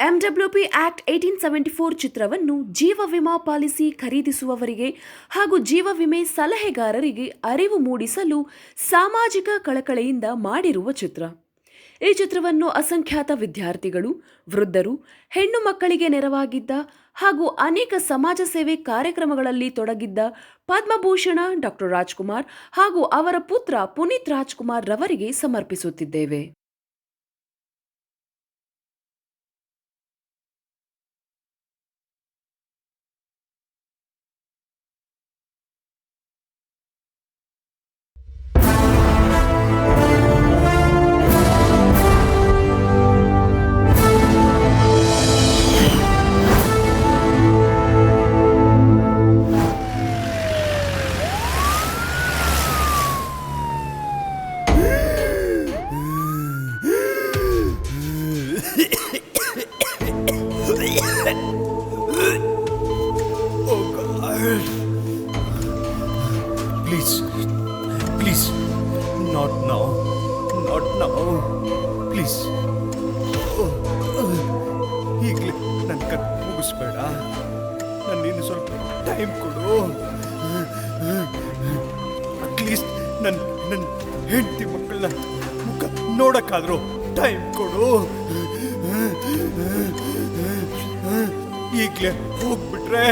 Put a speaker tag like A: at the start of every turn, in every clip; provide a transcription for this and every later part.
A: ಎಂಡಬ್ಲ್ಯೂಪಿ act 1874 ಚಿತ್ರವನ್ನು ಜೀವ ವಿಮಾ ಪಾಲಿಸಿ ಖರೀದಿಸುವವರಿಗೆ ಹಾಗೂ ಜೀವ ವಿಮೆ ಸಲಹೆಗಾರರಿಗೆ ಅರಿವು ಮೂಡಿಸಲು ಸಾಮಾಜಿಕ ಕಳಕಳಿಯಿಂದ ಮಾಡಿರುವ ಚಿತ್ರ. ಈ ಚಿತ್ರವನ್ನು ಅಸಂಖ್ಯಾತ ವಿದ್ಯಾರ್ಥಿಗಳು, ವೃದ್ಧರು, ಹೆಣ್ಣು ಮಕ್ಕಳಿಗೆ ನೆರವಾಗಿದ್ದ ಹಾಗೂ ಅನೇಕ ಸಮಾಜ ಸೇವೆ ಕಾರ್ಯಕ್ರಮಗಳಲ್ಲಿ ತೊಡಗಿದ್ದ ಪದ್ಮಭೂಷಣ ಡಾ. ರಾಜ್ಕುಮಾರ್ ಹಾಗೂ ಅವರ ಪುತ್ರ ಪುನೀತ್ ರಾಜ್ಕುಮಾರ್ ರವರಿಗೆ ಸಮರ್ಪಿಸುತ್ತಿದ್ದೇವೆ.
B: Please, not now, please. ಈಗಲೇ ನನ್ನ ಕತ್ ಮುಗಿಸ್ಬೇಡ, ನನ್ನಿನ್ನು ಸ್ವಲ್ಪ ಟೈಮ್ ಕೊಡು. ಅಟ್ಲೀಸ್ಟ್ ನನ್ನ ಹೆಂಡತಿ ಮಕ್ಕಳನ್ನ ಮುಖ ನೋಡಕ್ಕಾದ್ರೂ ಟೈಮ್ ಕೊಡು. ಈಗಲೇ ಹೋಗ್ಬಿಟ್ರೆ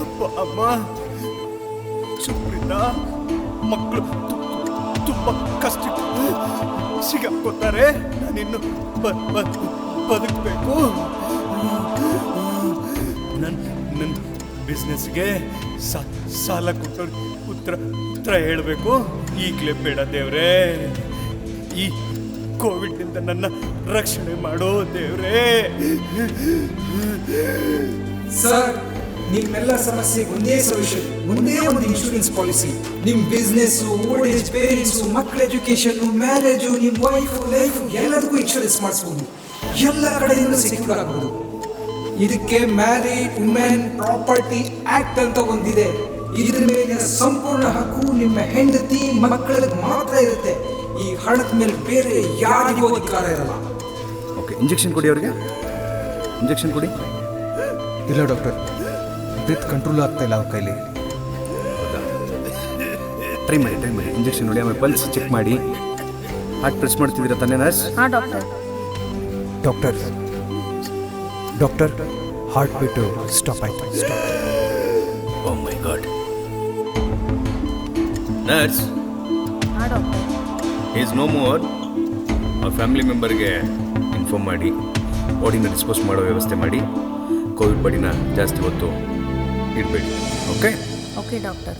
B: ಅಪ್ಪ ಅಮ್ಮ ಸುಪ್ರೀತಾ ಮಕ್ಕಳು ತುಂಬ ಕಷ್ಟ ಸಿಗಾಕೋತಾರೆ. ನಾನಿನ್ನು ಬದುಕಬೇಕು. ನನ್ನ ಬಿಸ್ನೆಸ್ಗೆ ಸಾಲ ಕೊಟ್ಟವ್ರಿಗೆ ಉತ್ತರ ಹೇಳಬೇಕು. ಈಗಲೇ ಬೇಡ ದೇವ್ರೇ, ಈ ಕೋವಿಡ್ನಿಂದ ನನ್ನ ರಕ್ಷಣೆ ಮಾಡೋ ದೇವ್ರೇ.
C: ಸರ್, ನಿಮ್ಮೆಲ್ಲ ಸಮಸ್ಯೆಗೆ ಒಂದೇ ಸೊಲ್ಯೂಷನ್, ಒಂದೇ ಒಂದು ಇನ್ಶೂರೆನ್ಸ್ ಪಾಲಿಸಿ. ನಿಮ್ ಬಿಸ್ನೆಸ್, ಓಲ್ಡ್ ಏಜ್ ಪೇರೆಂಟ್ಸ್, ಮಕ್ಕಳ ಎಜುಕೇಶನ್, ಮ್ಯಾರೇಜು, ನಿಮ್ ವೈಫ್ ಲೈಫ್ ಎಲ್ಲದಕ್ಕೂ ಇನ್ಶೂರೆನ್ಸ್ ಮಾಡಿಸ್ಬೋದು. ಎಲ್ಲ ಕಡೆಯಿಂದ ಸೆಕ್ಯೂರ್ ಆಗ್ಬೋದು. ಇದಕ್ಕೆ ಮ್ಯಾರಿಡ್ ವುಮೆನ್ ಪ್ರಾಪರ್ಟಿ ಆಕ್ಟ್ ಅಂತ ಒಂದಿದೆ. ಇದ್ರ ಮೇಲೆ ಸಂಪೂರ್ಣ ಹಕ್ಕು ನಿಮ್ಮ ಹೆಂಡತಿ ಮಕ್ಕಳಿಗೆ ಮಾತ್ರ ಇರುತ್ತೆ. ಈ ಹಣದ ಮೇಲೆ ಬೇರೆ ಯಾರಿಗೂ ಅಧಿಕಾರ ಇರಲ್ಲ.
D: ಓಕೆ, ಇಂಜೆಕ್ಷನ್ ಕೊಡಿ ಅವ್ರಿಗೆ, ಇಂಜೆಕ್ಷನ್ ಕೊಡಿ.
E: ಇಲ್ಲ ಡಾಕ್ಟರ್, ಬ್ರೀತ್ ಕಂಟ್ರೋಲ್ ಆಗ್ತಾ ಇಲ್ಲ ಅವ್ರ ಕೈಲಿ.
D: ಟ್ರೈ ಮಾಡಿ ಇಂಜೆಕ್ಷನ್ ನೋಡಿ, ಆಮೇಲೆ ಪಲ್ಸ್ ಚೆಕ್ ಮಾಡಿ. ಹಾರ್ಟ್ ಪ್ರೆಸ್ ಮಾಡ್ತಿದ್ದೀರಾ ತಾನೇ ನರ್ಸ್?
A: ಹಾಂ doctor.
E: Doctor heart beat stop ಆಯ್ತು.
D: Oh my god. ನರ್ಸ್,
A: ಹಾಂ ಡಾಕ್ಟರ್.
D: Is no more. ಅವ್ರ ಫ್ಯಾಮಿಲಿ ಮೆಂಬರ್ಗೆ ಇನ್ಫಾರ್ಮ್ ಮಾಡಿ ಬಾಡಿನ ಡಿಸ್ಪೋಸ್ ಮಾಡೋ ವ್ಯವಸ್ಥೆ ಮಾಡಿ. ಕೋವಿಡ್ ಬಾಡಿನ ಜಾಸ್ತಿ ಹೊತ್ತು ಇಡಬೇಡಿ. Okay
A: okay doctor.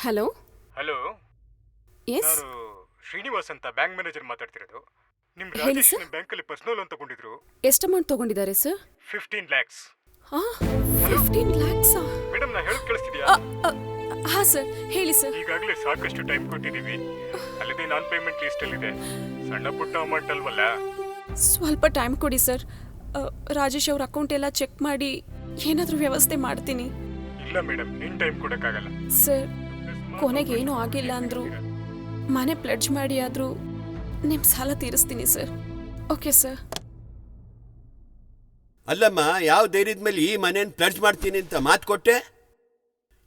F: Hello. Yes,
B: ನಾನು ಶ್ರೀನಿವಾಸ್ ಅಂತ ಬ್ಯಾಂಕ್ ಮ್ಯಾನೇಜರ್ ಮಾತಾಡ್ತಿರೋದು. ನಿಮ್ಮ
F: ಹೇಳಿ
B: ರಾಜೇಶ್
F: ಸರ್.
B: ಬ್ಯಾಂಕಲ್ಲಿ ಪರ್ಸನಲ್ ಲೋನ್ ತಗೊಂಡಿದ್ರು.
F: ಎಷ್ಟು ಅಮೌಂಟ್ ತಗೊಂಡಿದ್ದಾರೆ ಸರ್?
B: 15 lakhs.
F: 15 lakhs?
B: ಮೇಡಮ್, ನಾ ಹೇಳೋದು ಕೇಳಿಸ್ತಿದ್ಯಾ?
F: ಹಾಂ ಸರ್, ಹೇಳಿ ಸರ್.
B: ಈಗಾಗಲೇ ಸಾಕಷ್ಟು ಟೈಮ್ ಕೊಟ್ಟಿದ್ದೀವಿ. ಅಲ್ಲದೆ ನಾನ್ ಪೇಮೆಂಟ್ ಲಿಸ್ಟ್ ಅಲ್ಲಿದೆ. ಸಣ್ಣ ಪುಟ್ಟ ಅಮೌಂಟ್ ಅಲ್ವಲ್ಲ.
F: ಸ್ವಲ್ಪ ಟೈಮ್ ಕೊಡಿ ಸರ್. ರಾಜೇಶ್ ಅವ್ರ ಅಕೌಂಟ್ ಎಲ್ಲ ಚೆಕ್ ಮಾಡಿ ಏನಾದರೂ ವ್ಯವಸ್ಥೆ ಮಾಡ್ತೀನಿ.
B: ಇಲ್ಲ ಮೇಡಮ್, ನಿನ್ ಟೈಮ್ ಕೊಡಕ್ಕಾಗಲ್ಲ.
F: ಸರ್, ಕೊನೆಗೆ ಏನೂ ಆಗಿಲ್ಲ ಅಂದ್ರು ಮನೆ ಪ್ಲೆಡ್ಜ್ ಮಾಡಿ ಆದರೂ ನಿಮ್ಮ ಸಾಲ ತೀರಿಸ್ತೀನಿ ಸರ್. Okay sir.
G: ಅಲ್ಲಮ್ಮ, ಯಾವ ಧೈರ್ಯದ ಮೇಲೆ ಈ ಮನೇನ ಪ್ಲಡ್ಜ್ ಮಾಡ್ತೀನಿ ಅಂತ ಮಾತು ಕೊಟ್ಟೆ?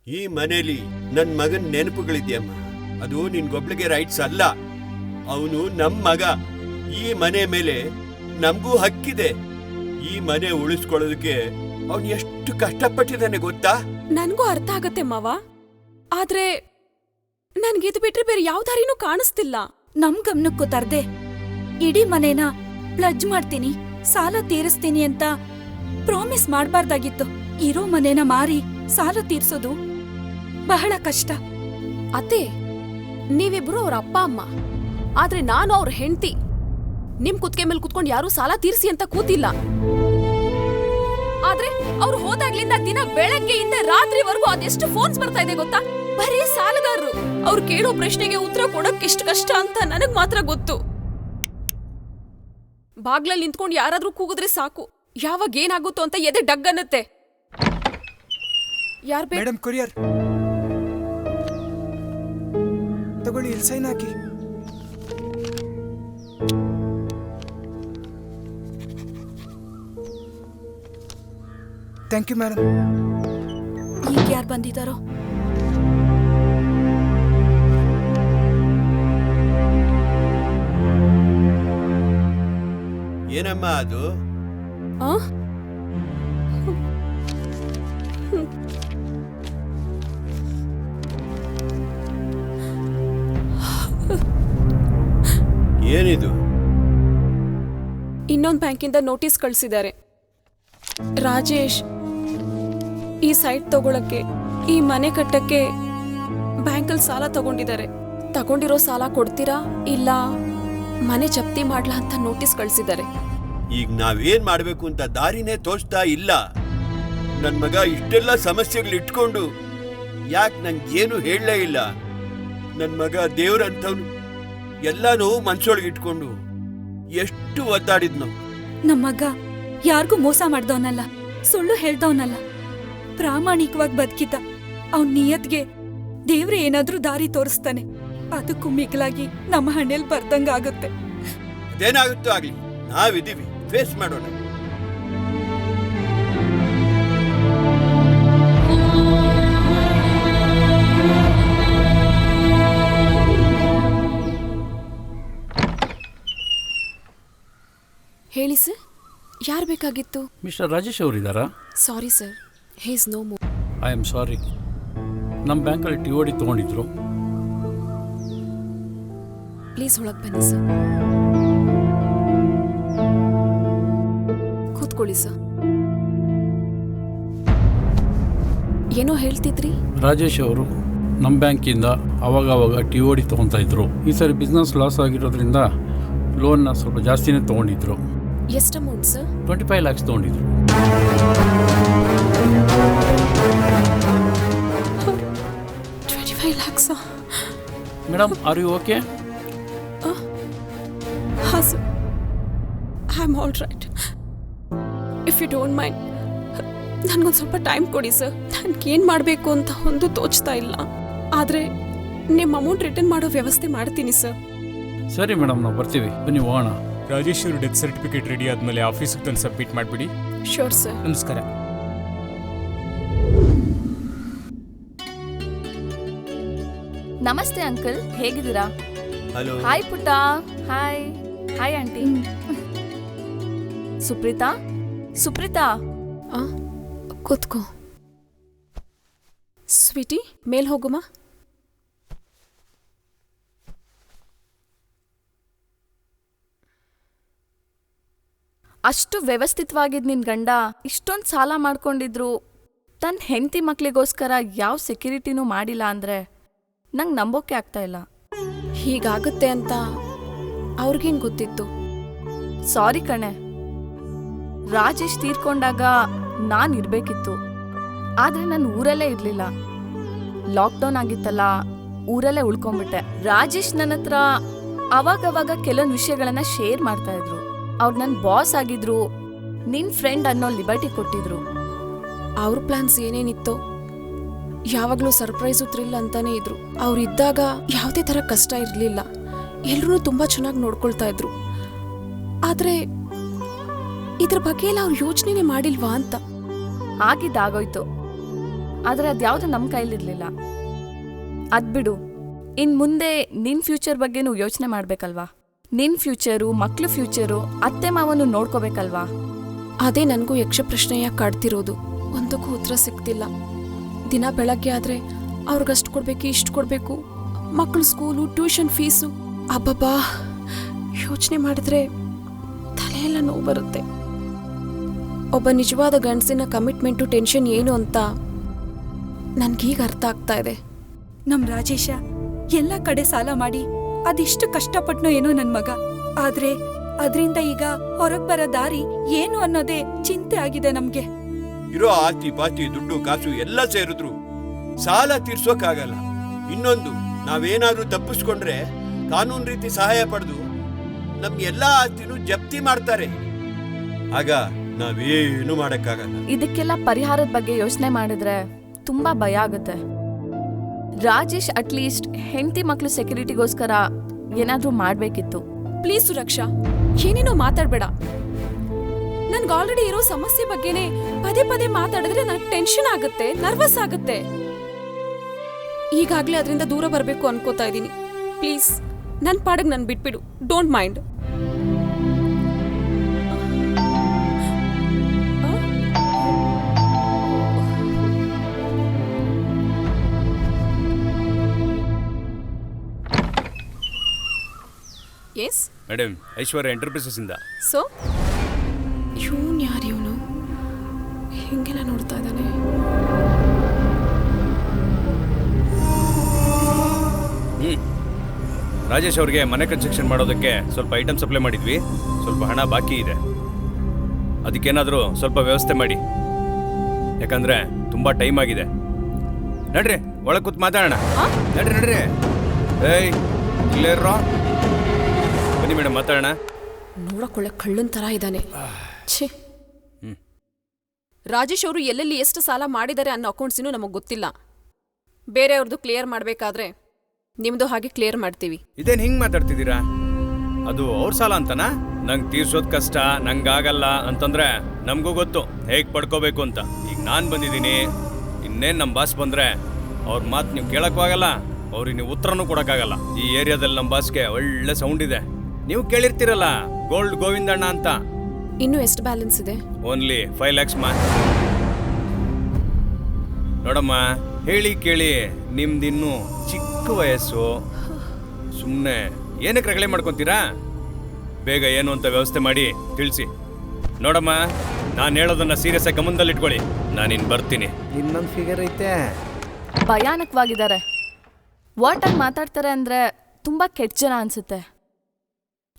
G: ಈ ಮನೇಲಿ ನನ್ನ ಮಗನ ನೆನಪುಗಳಿದ್ಯಮ್ಮ. ಅದು ನಿನ್ಗೊಬ್ಳಿಗೆ ರೈಟ್ಸ್ ಅಲ್ಲ. ಅವನು ನಮ್ಮ ಮಗ. ಈ ಮನೆ ಮೇಲೆ ನಮಗೂ ಹಕ್ಕಿದೆ. ಈ ಮನೆ ಉಳಿಸ್ಕೊಳ್ಳೋದಕ್ಕೆ ಅವನು ಎಷ್ಟು ಕಷ್ಟಪಟ್ಟಿದ್ದಾನೆ ಗೊತ್ತಾ?
F: ನನಗೂ ಅರ್ಥ ಆಗತ್ತೆ ಮಾವ, ಆದ್ರೆ ನನ್ಗಿದು ಬಿಟ್ರೆ ಬೇರೆ ಯಾವ ದಾರಿನೂ ಕಾಣಿಸ್ತಿಲ್ಲ.
H: ನಮ್ ಗಮನಕ್ಕೂ ತರ್ದೆ ಇಡೀ ಮನೇನ ಪ್ಲಡ್ಜ್ ಮಾಡ್ತೀನಿ, ಸಾಲ ತೀರಿಸ್ತೀನಿ ಅಂತ ಪ್ರಾಮಿಸ್ ಮಾಡ್ಬಾರ್ದಾಗಿತ್ತು. ಇರೋ ಮನೇನ ಮಾರಿ ಸಾಲ ತೀರ್ಸೋದು ಬಹಳ ಕಷ್ಟ.
F: ಅತ್ತೆ, ನೀವಿಬ್ರು ಅವ್ರ ಅಪ್ಪ ಅಮ್ಮ, ಆದ್ರೆ ನಾನು ಅವ್ರ ಹೆಂಡತಿ. ನಿಮ್ ಕುತ್ತಿಗೆ ಮೇಲೆ ಕುತ್ಕೊಂಡು ಯಾರು ಸಾಲ ತೀರ್ಸಿ ಅಂತ ಕೂತಿಲ್ಲ. ಆದ್ರೆ ಅವ್ರು ಹೋದಾಗ್ಲಿಂದ ದಿನ ಬೆಳಗ್ಗೆಯಿಂದ ರಾತ್ರಿವರೆಗೂ ಅದೆಷ್ಟು ಫೋನ್ಸ್ ಬರ್ತಾ ಇದೆ ಗೊತ್ತಾ? ಬರೀ ಸಾಲಗಾರರು. ಅವ್ರು ಕೇಳೋ ಪ್ರಶ್ನೆಗೆ ಉತ್ತರ ಕೊಡಕ್ ಎಷ್ಟು ಕಷ್ಟ ಅಂತ ನನಗ್ ಮಾತ್ರ ಗೊತ್ತು. ಬಾಗ್ಲಲ್ಲಿ ನಿಂತ್ಕೊಂಡು ಯಾರಾದ್ರೂ ಕೂಗಿದ್ರೆ ಸಾಕು, ಯಾವಾಗ ಏನಾಗುತ್ತೋ ಅಂತ ಎದೆ ಡಗ್ಗನ್ನತ್ತೆ. ಯಾರ್ ಬೇಕು?
C: ಮೇಡಮ್ ಕೊರಿಯರ್ ತಗೊಳ್ಳಿ, ಇಲ್ಲಿ ಸೈನ್ ಹಾಕಿ. Thank you madam.
H: ಈಗ ಯಾರು ಬಂದಿದ್ದಾರೋ?
G: ಏನಮ್ಮ ಅದು?
F: ಆ?
G: ಏನಿದು?
F: ಇನ್ನೊಂದು ಬ್ಯಾಂಕಿಂದ ನೋಟಿಸ್ ಕಳಿಸಿದ್ದಾರೆ. ರಾಜೇಶ್ ಈ ಸೈಟ್ ತಗೊಳಕ್ಕೆ, ಈ ಮನೆ ಕಟ್ಟಕ್ಕೆ ಬ್ಯಾಂಕಲ್ಲಿ ಸಾಲ ತಗೊಂಡಿದ್ದಾರೆ. ತಗೊಂಡಿರೋ ಸಾಲ ಕೊಡ್ತೀರಾ ಇಲ್ಲ ಮನೆ ಜಪ್ತಿ ಮಾಡ್ಲಾ ಅಂತ ನೋಟಿಸ್ ಕಳಿಸಿದ್ದಾರೆ.
G: ಈಗ ನಾವೇನ್ ಮಾಡ್ಬೇಕು ಅಂತ ದಾರಿನೇ ತೋರಿಸ್ತಾ ಇಲ್ಲ. ನನ್ ಮಗ ಇಷ್ಟೆಲ್ಲ ಸಮಸ್ಯೆಗಳು ಇಟ್ಕೊಂಡು ಯಾಕೆ ನಂಗೇನು ಹೇಳಲೇ ಇಲ್ಲ. ನನ್ ಮಗ ದೇವ್ರಂತವ್ನು ಎಲ್ಲಾನು ಮನ್ಸೊಳಗೆ ಇಟ್ಕೊಂಡು ಎಷ್ಟು ಒದ್ದಾಡಿದ್ನು.
H: ನಮ್ಮ ಮಗ ಯಾರಿಗೂ ಮೋಸ ಮಾಡ್ದವನಲ್ಲ, ಸುಳ್ಳು ಹೇಳ್ದವನಲ್ಲ, ಪ್ರಾಮಾಣಿಕವಾಗಿ ಬದುಕಿದ್ದ. ಅವನ್ ನಿಯತ್ಗೆ ದೇವ್ರೆ ಏನಾದ್ರೂ ದಾರಿ ತೋರಿಸ್ತಾನೆ. ಅದಕ್ಕೂ ಮಿಗಿಲಾಗಿ ನಮ್ಮ ಹಣ್ಣೆಲ್ ಬರ್ದಂಗಾಗುತ್ತೆ.
G: ಅದೇನಾಗುತ್ತೋ ಆಗ್ಲಿ, ನಾವಿದೀವಿ, ಫೇಸ್ ಮಾಡೋಣ.
F: ಹೇಳಿ ಸರ್, ಯಾರು ಬೇಕಾಗಿತ್ತು?
I: ಮಿಸ್ಟರ್ ರಾಜೇಶ್ ಅವರಿದ್ದಾರಾ?
F: Sorry sir, he is no more.
I: I am sorry. ನಮ್ಮ ಬ್ಯಾಂಕಲ್ಲಿ TOD ತೊಗೊಂಡಿದ್ರು.
F: ಪ್ಲೀಸ್ ಒಳಗೆ ಬನ್ನಿ ಸರ್. ಕೂತ್ಕೊಳ್ಳಿ ಸರ್. ಏನೋ ಹೇಳ್ತಿದ್ರಿ?
I: ರಾಜೇಶ್ ಅವರು ನಮ್ಮ ಬ್ಯಾಂಕಿಂದ ಅವಾಗವಾಗ TOD ತೊಗೊತಾ ಇದ್ರು. ಈ ಸರಿ ಬಿಸ್ನೆಸ್ ಲಾಸ್ ಆಗಿರೋದ್ರಿಂದ ಲೋನ್ನ ಸ್ವಲ್ಪ ಜಾಸ್ತಿನೇ ತೊಗೊಂಡಿದ್ರು.
F: ಎಷ್ಟು ಅಮೌಂಟ್ ಸರ್?
I: 25 lakhs ತೊಗೊಂಡಿದ್ರು.
F: 25 lakhs?
I: Madam, are you okay?
F: ಹಾಂ sir, I am all right. If you don't mind, ನನಗೊಂದು ಸ್ವಲ್ಪ ಟೈಮ್ ಕೊಡಿ ಸರ್. ನನಗೇನು ಮಾಡಬೇಕು ಅಂತ ಒಂದು ತೋಚ್ತಾ ಇಲ್ಲ. ಆದರೆ ನಿಮ್ಮ ಅಮೌಂಟ್ ರಿಟರ್ನ್ ಮಾಡೋ ವ್ಯವಸ್ಥೆ ಮಾಡ್ತೀನಿ ಸರ್.
I: ಸರಿ ಮೇಡಮ್, ನಾವು ಬರ್ತೀವಿ, ಬನ್ನಿ ಹೋಗೋಣ.
B: ರಾಜೇಶ್ ಅವ್ರ ಡೆತ್ ಸರ್ಟಿಫಿಕೇಟ್ ರೆಡಿ ಆದ್ಮೇಲೆ ಆಫೀಸಿಗೆ ತಂದು ಸಬ್ಮಿಟ್ ಮಾಡಿಬಿಡಿ.
F: Sure sir.
B: ನಮಸ್ಕಾರ.
J: ನಮಸ್ತೆ ಅಂಕಲ್, ಹೇಗಿದ್ದೀರಾ?
G: ಹಲೋ.
J: ಹಾಯ್ ಪುಟ್ಟ. Hi. Hi aunty. Supreetha, Supreetha.
F: ಕೂತ್ಕೋ. ಸ್ವೀಟಿ, ಮೇಲ್ ಹೋಗುಮ.
J: ಅಷ್ಟು ವ್ಯವಸ್ಥಿತವಾಗಿದ್ದು ನಿನ್ನ ಗಂಡ ಇಷ್ಟೊಂದು ಸಾಲ ಮಾಡ್ಕೊಂಡಿದ್ರು, ತನ್ನ ಹೆಂಡತಿ ಮಕ್ಕಳಿಗೋಸ್ಕರ ಯಾವ ಸೆಕ್ಯೂರಿಟಿನೂ ಮಾಡಿಲ್ಲ ಅಂದರೆ ನಂಗೆ ನಂಬೋಕೆ ಆಗ್ತಾ ಇಲ್ಲ.
F: ಹೀಗಾಗುತ್ತೆ ಅಂತ ಅವ್ರಿಗೇನು ಗೊತ್ತಿತ್ತು?
J: ಸಾರಿ ಕಣೆ, ರಾಜೇಶ್ ತೀರ್ಕೊಂಡಾಗ ನಾನು ಇರಬೇಕಿತ್ತು. ಆದರೆ ನಾನು ಊರಲ್ಲೇ ಇರಲಿಲ್ಲ. ಲಾಕ್ಡೌನ್ ಆಗಿತ್ತಲ್ಲ, ಊರಲ್ಲೇ ಉಳ್ಕೊಂಡ್ಬಿಟ್ಟೆ. ರಾಜೇಶ್ ನನ್ನ ಹತ್ರ ಅವಾಗವಾಗ ಕೆಲವೊಂದು ವಿಷಯಗಳನ್ನು ಶೇರ್ ಮಾಡ್ತಾ ಇದ್ರು. ಅವ್ರು ನನ್ನ ಬಾಸ್ ಆಗಿದ್ರು, ನಿನ್ನ ಫ್ರೆಂಡ್ ಅನ್ನೋ ಲಿಬರ್ಟಿ ಕೊಟ್ಟಿದ್ರು.
F: ಅವ್ರ ಪ್ಲಾನ್ಸ್ ಏನೇನಿತ್ತೋ ಯಾವಾಗಲೂ ಸರ್ಪ್ರೈಸು ಥ್ರಿಲ್ ಅಂತಾನೆ ಇದ್ರು. ಅವ್ರಿದ್ದಾಗ ಯಾವುದೇ ಥರ ಕಷ್ಟ ಇರಲಿಲ್ಲ. ಎಲ್ಲರೂ ತುಂಬ ಚೆನ್ನಾಗಿ ನೋಡ್ಕೊಳ್ತಾ ಇದ್ರು. ಆದರೆ ಇದ್ರ ಬಗ್ಗೆ ಎಲ್ಲ ಅವ್ರು ಯೋಚನೆ ಮಾಡಿಲ್ವಾ ಅಂತ.
J: ಆಗಿದ್ದಾಗೋಯ್ತು, ಆದರೆ ಅದ್ಯಾವುದು ನಮ್ಮ ಕೈಲಿರಲಿಲ್ಲ. ಅದ್ಬಿಡು, ಇನ್ನು ಮುಂದೆ ನಿನ್ನ ಫ್ಯೂಚರ್ ಬಗ್ಗೆನೂ ಯೋಚನೆ ಮಾಡಬೇಕಲ್ವಾ? ನಿನ್ನ ಫ್ಯೂಚರು, ಮಕ್ಳ ಫ್ಯೂಚರು, ಅತ್ತೆ ಮಾವನು ನೋಡ್ಕೋಬೇಕಲ್ವಾ?
F: ಅದೇ ನನಗೂ ಯಕ್ಷ ಪ್ರಶ್ನೆಯಾಗಿ ಕಾಡ್ತಿರೋದು. ಒಂದಕ್ಕೂ ಉತ್ತರ ಸಿಗ್ತಿಲ್ಲ. ದಿನ ಬೆಳಗ್ಗೆ ಆದರೆ ಅವ್ರಿಗಷ್ಟು ಕೊಡಬೇಕು, ಇಷ್ಟು ಕೊಡಬೇಕು, ಮಕ್ಕಳು ಸ್ಕೂಲು, ಟ್ಯೂಷನ್ ಫೀಸು. ಅಬ್ಬಬ್ಬಾ, ಯೋಚನೆ ಮಾಡಿದ್ರೆ ತಲೆಯೆಲ್ಲ ನೋವು ಬರುತ್ತೆ. ಒಬ್ಬ ನಿಜವಾದ ಗಂಡಸಿನ ಕಮಿಟ್ಮೆಂಟು, ಟೆನ್ಷನ್ ಏನು ಅಂತ ನನ್ಗೀಗ ಅರ್ಥ ಆಗ್ತಾ ಇದೆ.
H: ನಮ್ ರಾಜೇಶ ಎಲ್ಲ ಕಡೆ ಸಾಲ ಮಾಡಿ ಅದಿಷ್ಟು ಕಷ್ಟಪಟ್ನೋ ಏನೋ ನನ್ ಮಗ. ಆದ್ರೆ ಅದರಿಂದ ಈಗ ಹೊರಗ್ ಬರೋ ದಾರಿ ಏನು ಅನ್ನೋದೇ ಚಿಂತೆ ಆಗಿದೆ ನಮ್ಗೆ.
G: ಇರೋ ಆಸ್ತಿ ಪಾಸ್ತಿ, ದುಡ್ಡು ಕಾಸು ಎಲ್ಲ ಸೇರಿದ್ರು ಸಾಲ ತೀರ್ಸೋಕ್ಕಾಗಲ್ಲ. ಇನ್ನೊಂದು, ನಾವೇನಾದ್ರೂ ತಪ್ಪಿಸ್ಕೊಂಡ್ರೆ ಕಾನೂನು ರೀತಿ ಸಹಾಯ ಪಡೆದು ನಮ್ ಎಲ್ಲಾ ಆಸ್ತಿನೂ ಜಪ್ತಿ ಮಾಡ್ತಾರೆ. ಆಗ ನಾವೇನು ಮಾಡಕ್ಕಾಗಲ್ಲ.
J: ಇದಕ್ಕೆಲ್ಲ ಪರಿಹಾರದ ಬಗ್ಗೆ ಯೋಚನೆ ಮಾಡಿದ್ರೆ ತುಂಬಾ ಭಯ ಆಗುತ್ತೆ. ರಾಜೇಶ್ ಅಟ್ಲೀಸ್ಟ್ ಹೆಂಡತಿ ಮಕ್ಳು ಸೆಕ್ಯೂರಿಟಿಗೋಸ್ಕರ ಏನಾದ್ರೂ ಮಾಡ್ಬೇಕಿತ್ತು.
F: ಪ್ಲೀಸ್ ಸುರಕ್ಷಾ, ಏನೇನೋ ಮಾತಾಡ್ಬೇಡ. ನನ್ಗೆ ಆಲ್ರೆಡಿ ಇರೋ ಸಮಸ್ಯೆ ಬಗ್ಗೆನೇ ಪದೇ ಪದೇ ಮಾತಾಡಿದ್ರೆ ನನಗೆ ಟೆನ್ಷನ್ ಆಗುತ್ತೆ, ನರ್ವಸ್ ಆಗುತ್ತೆ. ಈಗಾಗ್ಲೇ ಅದರಿಂದ ದೂರ ಬರಬೇಕು ಅನ್ಕೋತಾ ಇದ್ದೀನಿ. ಪ್ಲೀಸ್ ನನ್ನ ಪಾಡಿಗೆ ನನ್ ಬಿಟ್ಬಿಡು. Don't mind. Yes
D: madam, Aishwarya enterprises ಇಂದ.
F: ಸೊ ಇವನು ಯಾರು? ಇವನು ಹಿಂಗೆಲ್ಲ ನೋಡ್ತಾ ಇದ್ದಾನೆ.
D: ರಾಜೇಶ್ ಅವ್ರಿಗೆ ಮನೆ ಕನ್ಸ್ಟ್ರಕ್ಷನ್ ಮಾಡೋದಕ್ಕೆ ಸ್ವಲ್ಪ ಐಟಮ್ ಸಪ್ಲೈ ಮಾಡಿದ್ವಿ. ಸ್ವಲ್ಪ ಹಣ ಬಾಕಿ ಇದೆ. ಅದಕ್ಕೇನಾದರೂ ಸ್ವಲ್ಪ ವ್ಯವಸ್ಥೆ ಮಾಡಿ, ಯಾಕಂದ್ರೆ ತುಂಬಾ ಟೈಮ್ ಆಗಿದೆ. ನಡ್ರಿ ಒಳಗೆ ಕೂತ್ ಮಾತಾಡೋಣ. ನಡ್ರಿ ನಡ್ರಿ. ಏಯ್ ಇಲ್ಲೇ ಇರೋ. ಬನ್ನಿ ಮೇಡಮ್ ಮಾತಾಡೋಣ.
F: ನೋಡಕೊಳ್ಳೆ ಕಳ್ಳನ್ ತರ ಇದ್ದಾನೆ. ಛೇ, ರಾಜೇಶ್ ಅವರು ಎಲ್ಲೆಲ್ಲಿ ಎಷ್ಟು ಸಾಲ ಮಾಡಿದ್ದಾರೆ ಅನ್ನೋ ಅಕೌಂಟ್ಸಿನೂ ನಮಗೆ ಗೊತ್ತಿಲ್ಲ. ಬೇರೆಯವ್ರದ್ದು ಕ್ಲಿಯರ್ ಮಾಡಬೇಕಾದ್ರೆ ನಿಮ್ದು ಹಾಗೆ ಕ್ಲಿಯರ್ ಮಾಡ್ತೀವಿ.
D: ಇದೇನು ಹಿಂಗೆ ಮಾತಾಡ್ತಿದ್ದೀರಾ? ಅದು ಅವ್ರ ಸಾಲ ಅಂತನಾ? ನಂಗೆ ತೀರ್ಸೋದು ಕಷ್ಟ, ನಂಗಾಗಲ್ಲ ಅಂತಂದ್ರೆ ನಮಗೂ ಗೊತ್ತು ಹೇಗೆ ಪಡ್ಕೋಬೇಕು ಅಂತ. ಈಗ ನಾನು ಬಂದಿದ್ದೀನಿ, ಇನ್ನೇನು ನಮ್ಮ ಬಾಸ್ ಬಂದರೆ ಅವ್ರ ಮಾತು ನೀವು ಕೇಳೋಕ್ಕೂ ಆಗಲ್ಲ, ಅವ್ರಿಗೆ ನೀವು ಉತ್ತರನೂ ಕೊಡೋಕ್ಕಾಗಲ್ಲ. ಈ ಏರಿಯಾದಲ್ಲಿ ನಮ್ಮ ಬಾಸ್ಗೆ ಒಳ್ಳೆ ಸೌಂಡ್ ಇದೆ. ನೀವು ಕೇಳಿರ್ತೀರಲ್ಲ ಗೋಲ್ಡ್ ಗೋವಿಂದಣ್ಣ ಅಂತ.
F: ಇನ್ನು ಎಷ್ಟು ಬ್ಯಾಲೆನ್ಸ್ ಇದೆ?
D: ಓನ್ಲಿ 5 lakhs ಮಾ. ನೋಡಮ್ಮ, ಹೇಳಿ ಕೇಳಿ ನಿಮ್ದಿನ್ನೂ ಚಿಕ್ಕ ವಯಸ್ಸು. ಸುಮ್ಮನೆ ಏನಕ್ಕೆ ರಗಳೆ ಮಾಡ್ಕೊತೀರಾ? ಬೇಗ ಏನು ಅಂತ ವ್ಯವಸ್ಥೆ ಮಾಡಿ ತಿಳಿಸಿ. ನೋಡಮ್ಮ, ನಾನು ಹೇಳೋದನ್ನ ಸೀರಿಯಸ್ ಆಗಿ ಗಮನದಲ್ಲಿ ಇಟ್ಕೊಳ್ಳಿ. ನಾನಿನ್ ಬರ್ತೀನಿ.
E: ಇನ್ನೊಂದು ಫಿಗರ್ ಐತೆ.
J: ಭಯಾನಕವಾಗಿದ್ದಾರೆ. ವಾಟಾಗಿ ಮಾತಾಡ್ತಾರೆ ಅಂದರೆ ತುಂಬ ಕೆಟ್ಟ ಜನ ಅನಿಸುತ್ತೆ.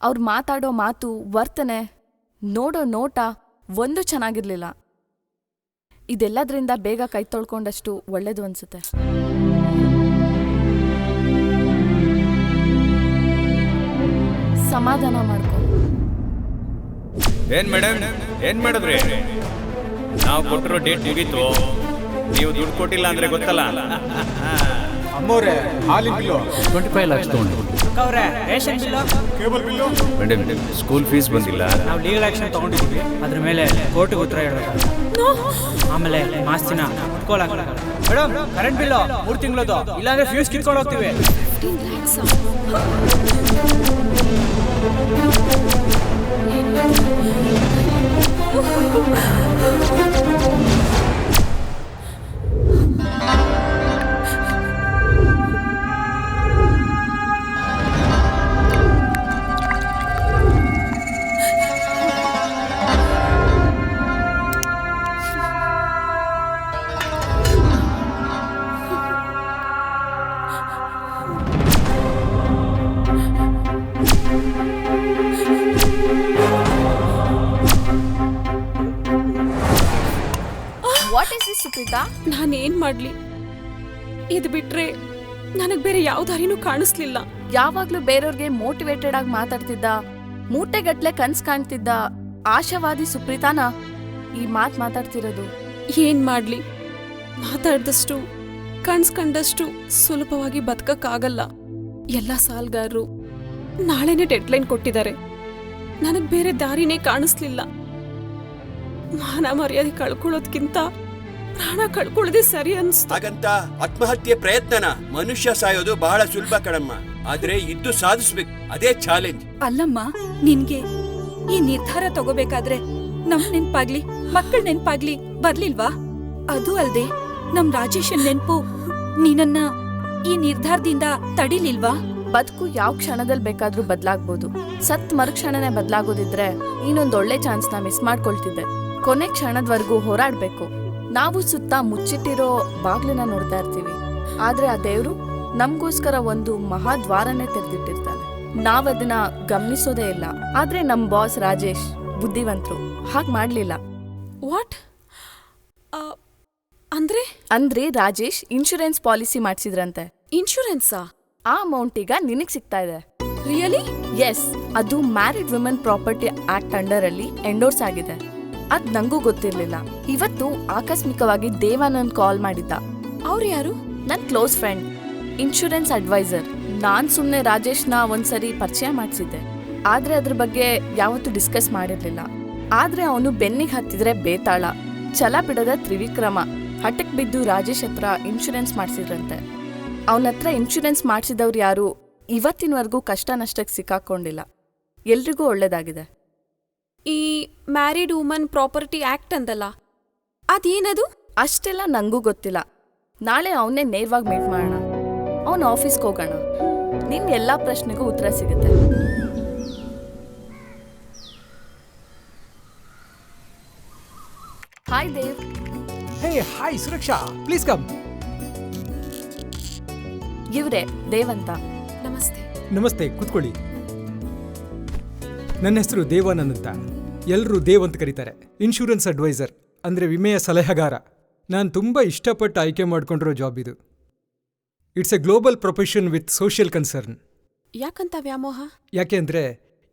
J: ಅವ್ರು ಮಾತಾಡೋ ಮಾತು, ವರ್ತನೆ, ನೋಡೋ ನೋಟ ಒಂದು ಚೆನ್ನಾಗಿರ್ಲಿಲ್ಲ. ಇದೆಲ್ಲದರಿಂದ ಬೇಗ ಕೈ ತೊಳ್ಕೊಂಡಷ್ಟು ಒಳ್ಳೇದು ಅನ್ಸುತ್ತೆ. ಸಮಾಧಾನ ಮಾಡ್ಕೊ.
D: ಏನ್ ಮೇಡಮ್, ಏನ್ ಮಾಡಿದ್ರಿ? ನಾವು ಕೊಟ್ಟಿರೋ ಡೇಟ್ ಮುಗೀತು, ನೀವು ದುಡ್ಡು ಕೊಟ್ಟಿಲ್ಲ ಅಂದ್ರೆ ಗೊತ್ತಲ್ಲ.
C: ಅಮ್ಮೋರೆ, ಹಾಲಿನ ಬಿಲ್ಲು
I: 25 lakhs ತಗೊಂಡು.
K: Ration bill,
B: cable bill,
D: madam school fees ಬಂದಿಲ್ಲ.
K: ನಾವು ಲೀಗಲ್ ಆಕ್ಷನ್ ತಗೊಂಡಿದ್ದೀವಿ. ಅದ್ರ ಮೇಲೆ ಕೋರ್ಟಿಗೆ ಉತ್ತರ ಹೇಳ್ಬೇಕು. ಆಮೇಲೆ ಮಾಸ್ತಿನ ಇಟ್ಕೊಳಕ್ಕಾಗಲ್ಲ. ಮೇಡಮ್, ಕರೆಂಟ್ ಬಿಲ್ಲು 3 ತಿಂಗಳದು, ಇಲ್ಲಾಂದ್ರೆ ಫ್ಯೂಸ್ ಕಿತ್ಕೊಂಡು ಹೋಗ್ತೀವಿ.
F: 15 lakhs.
J: What is this Supreetha?
F: ನಾನೇನ್ ಮಾಡ್ಲಿ? ಇದು ಬಿಟ್ರೆ ನನಗ್ ಬೇರೆ ಯಾವ ದಾರಿನೂ ಕಾಣಿಸ್ಲಿಲ್ಲ.
J: ಯಾವಾಗ್ಲೂ ಬೇರೆಯವ್ರಿಗೆ ಮೋಟಿವೇಟೆಡ್ ಆಗಿ ಮಾತಾಡ್ತಿದ್ದ, ಮೂಟೆಗಟ್ಲೆ ಕನ್ಸ್ ಕಾಣ್ತಿದ್ದ ಆಶಾವಾದಿ ಸುಪ್ರೀತಾನ ಈ ಮಾತಾಡ್ತಿರೋದು.
F: ಏನ್ ಮಾಡ್ಲಿ? ಮಾತಾಡ್ದಷ್ಟು ಕಣ್ಸ್ಕಂಡಷ್ಟು ಸುಲಭವಾಗಿ ಬದುಕಕ್ಕಾಗಲ್ಲ. ಎಲ್ಲ ಸಾಲ್ಗಾರರು ನಾಳೆನೆ ಡೆಡ್ಲೈನ್ ಕೊಟ್ಟಿದ್ದಾರೆ. ನನಗ್ ಬೇರೆ ದಾರಿನೇ ಕಾಣಿಸ್ಲಿಲ್ಲ. ಮಾನ ಮರ್ಯಾದೆ ಕಳ್ಕೊಳ್ಳೋದ್ಕಿಂತ ಪ್ರಾಣ ಕಳ್ಕೊಳ್ಳೋದೇ ಸರಿ ಅನ್ಸ್ತು.
G: ಹಾಗಂತ ಆತ್ಮಹತ್ಯೆ ಪ್ರಯತ್ನನ? ಮನುಷ್ಯ ಸಾಯೋದು ಬಹಳ ಸುಲಭ ಕಣಮ್ಮ, ಆದ್ರೆ ಇದ್ದು ಸಾಧಿಸ್ಬೇಕು, ಅದೇ ಚಾಲೆಂಜ್.
H: ಅಲ್ಲಮ್ಮ, ನಿನ್ಗೆ ಈ ನಿರ್ಧಾರ ತಗೋಬೇಕಾದ್ರೆ ನಮ್ ನೆನ್ಪಾಗ್ಲಿ ಮಕ್ಕಳ ನೆನ್ಪಾಗ್ಲಿ ಬರ್ಲಿಲ್ವಾ? ಅದು ಅಲ್ದೆ ನಮ್ ರಾಜೇಶನ್ ನೆನ್ಪು ನೀನನ್ನ ಈ ನಿರ್ಧಾರದಿಂದ ತಡಿಲಿಲ್ವಾ?
J: ಬದುಕು ಯಾವ ಕ್ಷಣದಲ್ಲಿ ಬೇಕಾದ್ರೂ ಬದಲಾಗ್ಬೋದು. ಸತ್ ಮರುಕ್ಷಣನೇ ಬದಲಾಗೋದಿದ್ರೆ ಇನ್ನೊಂದೊಳ್ಳೆ ಚಾನ್ಸ್ನ ಮಿಸ್ ಮಾಡ್ಕೊಳ್ತಿದ್ದೆ. ಕೊನೆ ಕ್ಷಣದವರೆಗೂ ಹೋರಾಡ್ಬೇಕು. ನಾವು ಸುತ್ತ ಮುಚ್ಚಿಟ್ಟಿರೋ ಬಾಗ್ಲನ್ನ ನೋಡ್ತಾ ಇರ್ತೀವಿ, ಆದ್ರೆ ಆ ದೇವ್ರು ನಮ್ಗೋಸ್ಕರ ಒಂದು ಮಹಾದ್ವಾರನೇ ತೆರೆದಿಟ್ಟಿರ್ತಾನೆ. ನಾವದನ್ನ ಗಮನಿಸೋದೇ ಇಲ್ಲ. ಆದ್ರೆ ನಮ್ ಬಾಸ್ ರಾಜೇಶ್ ಬುದ್ಧಿವಂತರು, ಹಾಗ್ ಮಾಡ್ಲಿಲ್ಲ.
F: ವಾಟ್
J: ಅಂದ್ರೆ ರಾಜೇಶ್ ಇನ್ಶೂರೆನ್ಸ್ ಪಾಲಿಸಿ ಮಾಡ್ಸಿದ್ರಂತೆ.
F: ಇನ್ಶೂರೆನ್ಸಾ?
J: ಆ ಅಮೌಂಟ್ ಈಗ ನಿನಗ್ ಸಿಗ್ತಾ ಇದೆ.
F: ರಿಯಲಿ?
J: ಎಸ್, ಅದು married women property act under ಅಲ್ಲಿ ಎಂಡೋರ್ಸ್ ಆಗಿದೆ. ಅದ್ ನಂಗೂ ಗೊತ್ತಿರ್ಲಿಲ್ಲ. ಇವತ್ತು ಆಕಸ್ಮಿಕವಾಗಿ ದೇವಾನಂದ್ ಕಾಲ್ ಮಾಡಿದ್ದ.
F: ಅವ್ರು ಯಾರು?
J: ನನ್ ಕ್ಲೋಸ್ ಫ್ರೆಂಡ್, ಇನ್ಶೂರೆನ್ಸ್ ಅಡ್ವೈಸರ್. ನಾನ್ ಸುಮ್ನೆ ರಾಜೇಶ್ನ ಒಂದ್ಸರಿ ಪರಿಚಯ ಮಾಡಿಸಿದ್ದೆ, ಆದ್ರೆ ಅದ್ರ ಬಗ್ಗೆ ಯಾವತ್ತೂ ಡಿಸ್ಕಸ್ ಮಾಡಿರ್ಲಿಲ್ಲ. ಆದ್ರೆ ಅವನು ಬೆನ್ನಿಗೆ ಹತ್ತಿದ್ರೆ ಬೇತಾಳ, ಛಲ ಬಿಡದ ತ್ರಿವಿಕ್ರಮ. ಹಠಕ್ ಬಿದ್ದು ರಾಜೇಶ್ ಹತ್ರ ಇನ್ಶೂರೆನ್ಸ್ ಮಾಡಿಸಿದ್ರಂತೆ. ಅವನ ಹತ್ರ ಇನ್ಶೂರೆನ್ಸ್ ಮಾಡಿಸಿದವ್ರು ಯಾರು ಇವತ್ತಿನವರೆಗೂ ಕಷ್ಟ ನಷ್ಟಕ್ಕೆ ಸಿಕ್ಕಾಕೊಂಡಿಲ್ಲ. ಎಲ್ರಿಗೂ ಒಳ್ಳೇದಾಗಿದೆ.
F: ಈ ಮ್ಯಾರಿಡ್ ವುಮನ್ ಪ್ರಾಪರ್ಟಿ ಆಕ್ಟ್ ಅಂದಲ್ಲ, ಅದೇನದು?
J: ಅಷ್ಟೆಲ್ಲ ನಂಗೂ ಗೊತ್ತಿಲ್ಲ. ನಾಳೆ ಅವನ್ನೇ ನೇರವಾಗಿ ಮೀಟ್ ಮಾಡೋಣ, ಅವನ ಆಫೀಸ್ಗೆ ಹೋಗೋಣ. ನಿನ್ ಎಲ್ಲಾ ಪ್ರಶ್ನೆಗೂ ಉತ್ತರ ಸಿಗುತ್ತೆ. Hi Dev.
C: Hey hi Suraksha, please come.
J: ಇವ್ರೆ ದೇವ್ ಅಂತ.
F: ನಮಸ್ತೆ.
C: ನಮಸ್ತೆ, ಕೂತ್ಕೊಳ್ಳಿ. ನನ್ನ ಹೆಸರು ದೇವಾನಂದ್ ಅಂತ. ಎಲ್ಲರೂ ದೇವ್ ಅಂತ ಕರೀತಾರೆ. ಇನ್ಶೂರೆನ್ಸ್ ಅಡ್ವೈಸರ್ ಅಂದರೆ ವಿಮೆಯ ಸಲಹೆಗಾರ. ನಾನು ತುಂಬ ಇಷ್ಟಪಟ್ಟು ಆಯ್ಕೆ ಮಾಡ್ಕೊಂಡಿರೋ ಜಾಬ್ ಇದು. It's A global profession with social concern.
F: ಯಾಕಂತ ವ್ಯಾಮೋಹ?
C: ಯಾಕೆ ಅಂದರೆ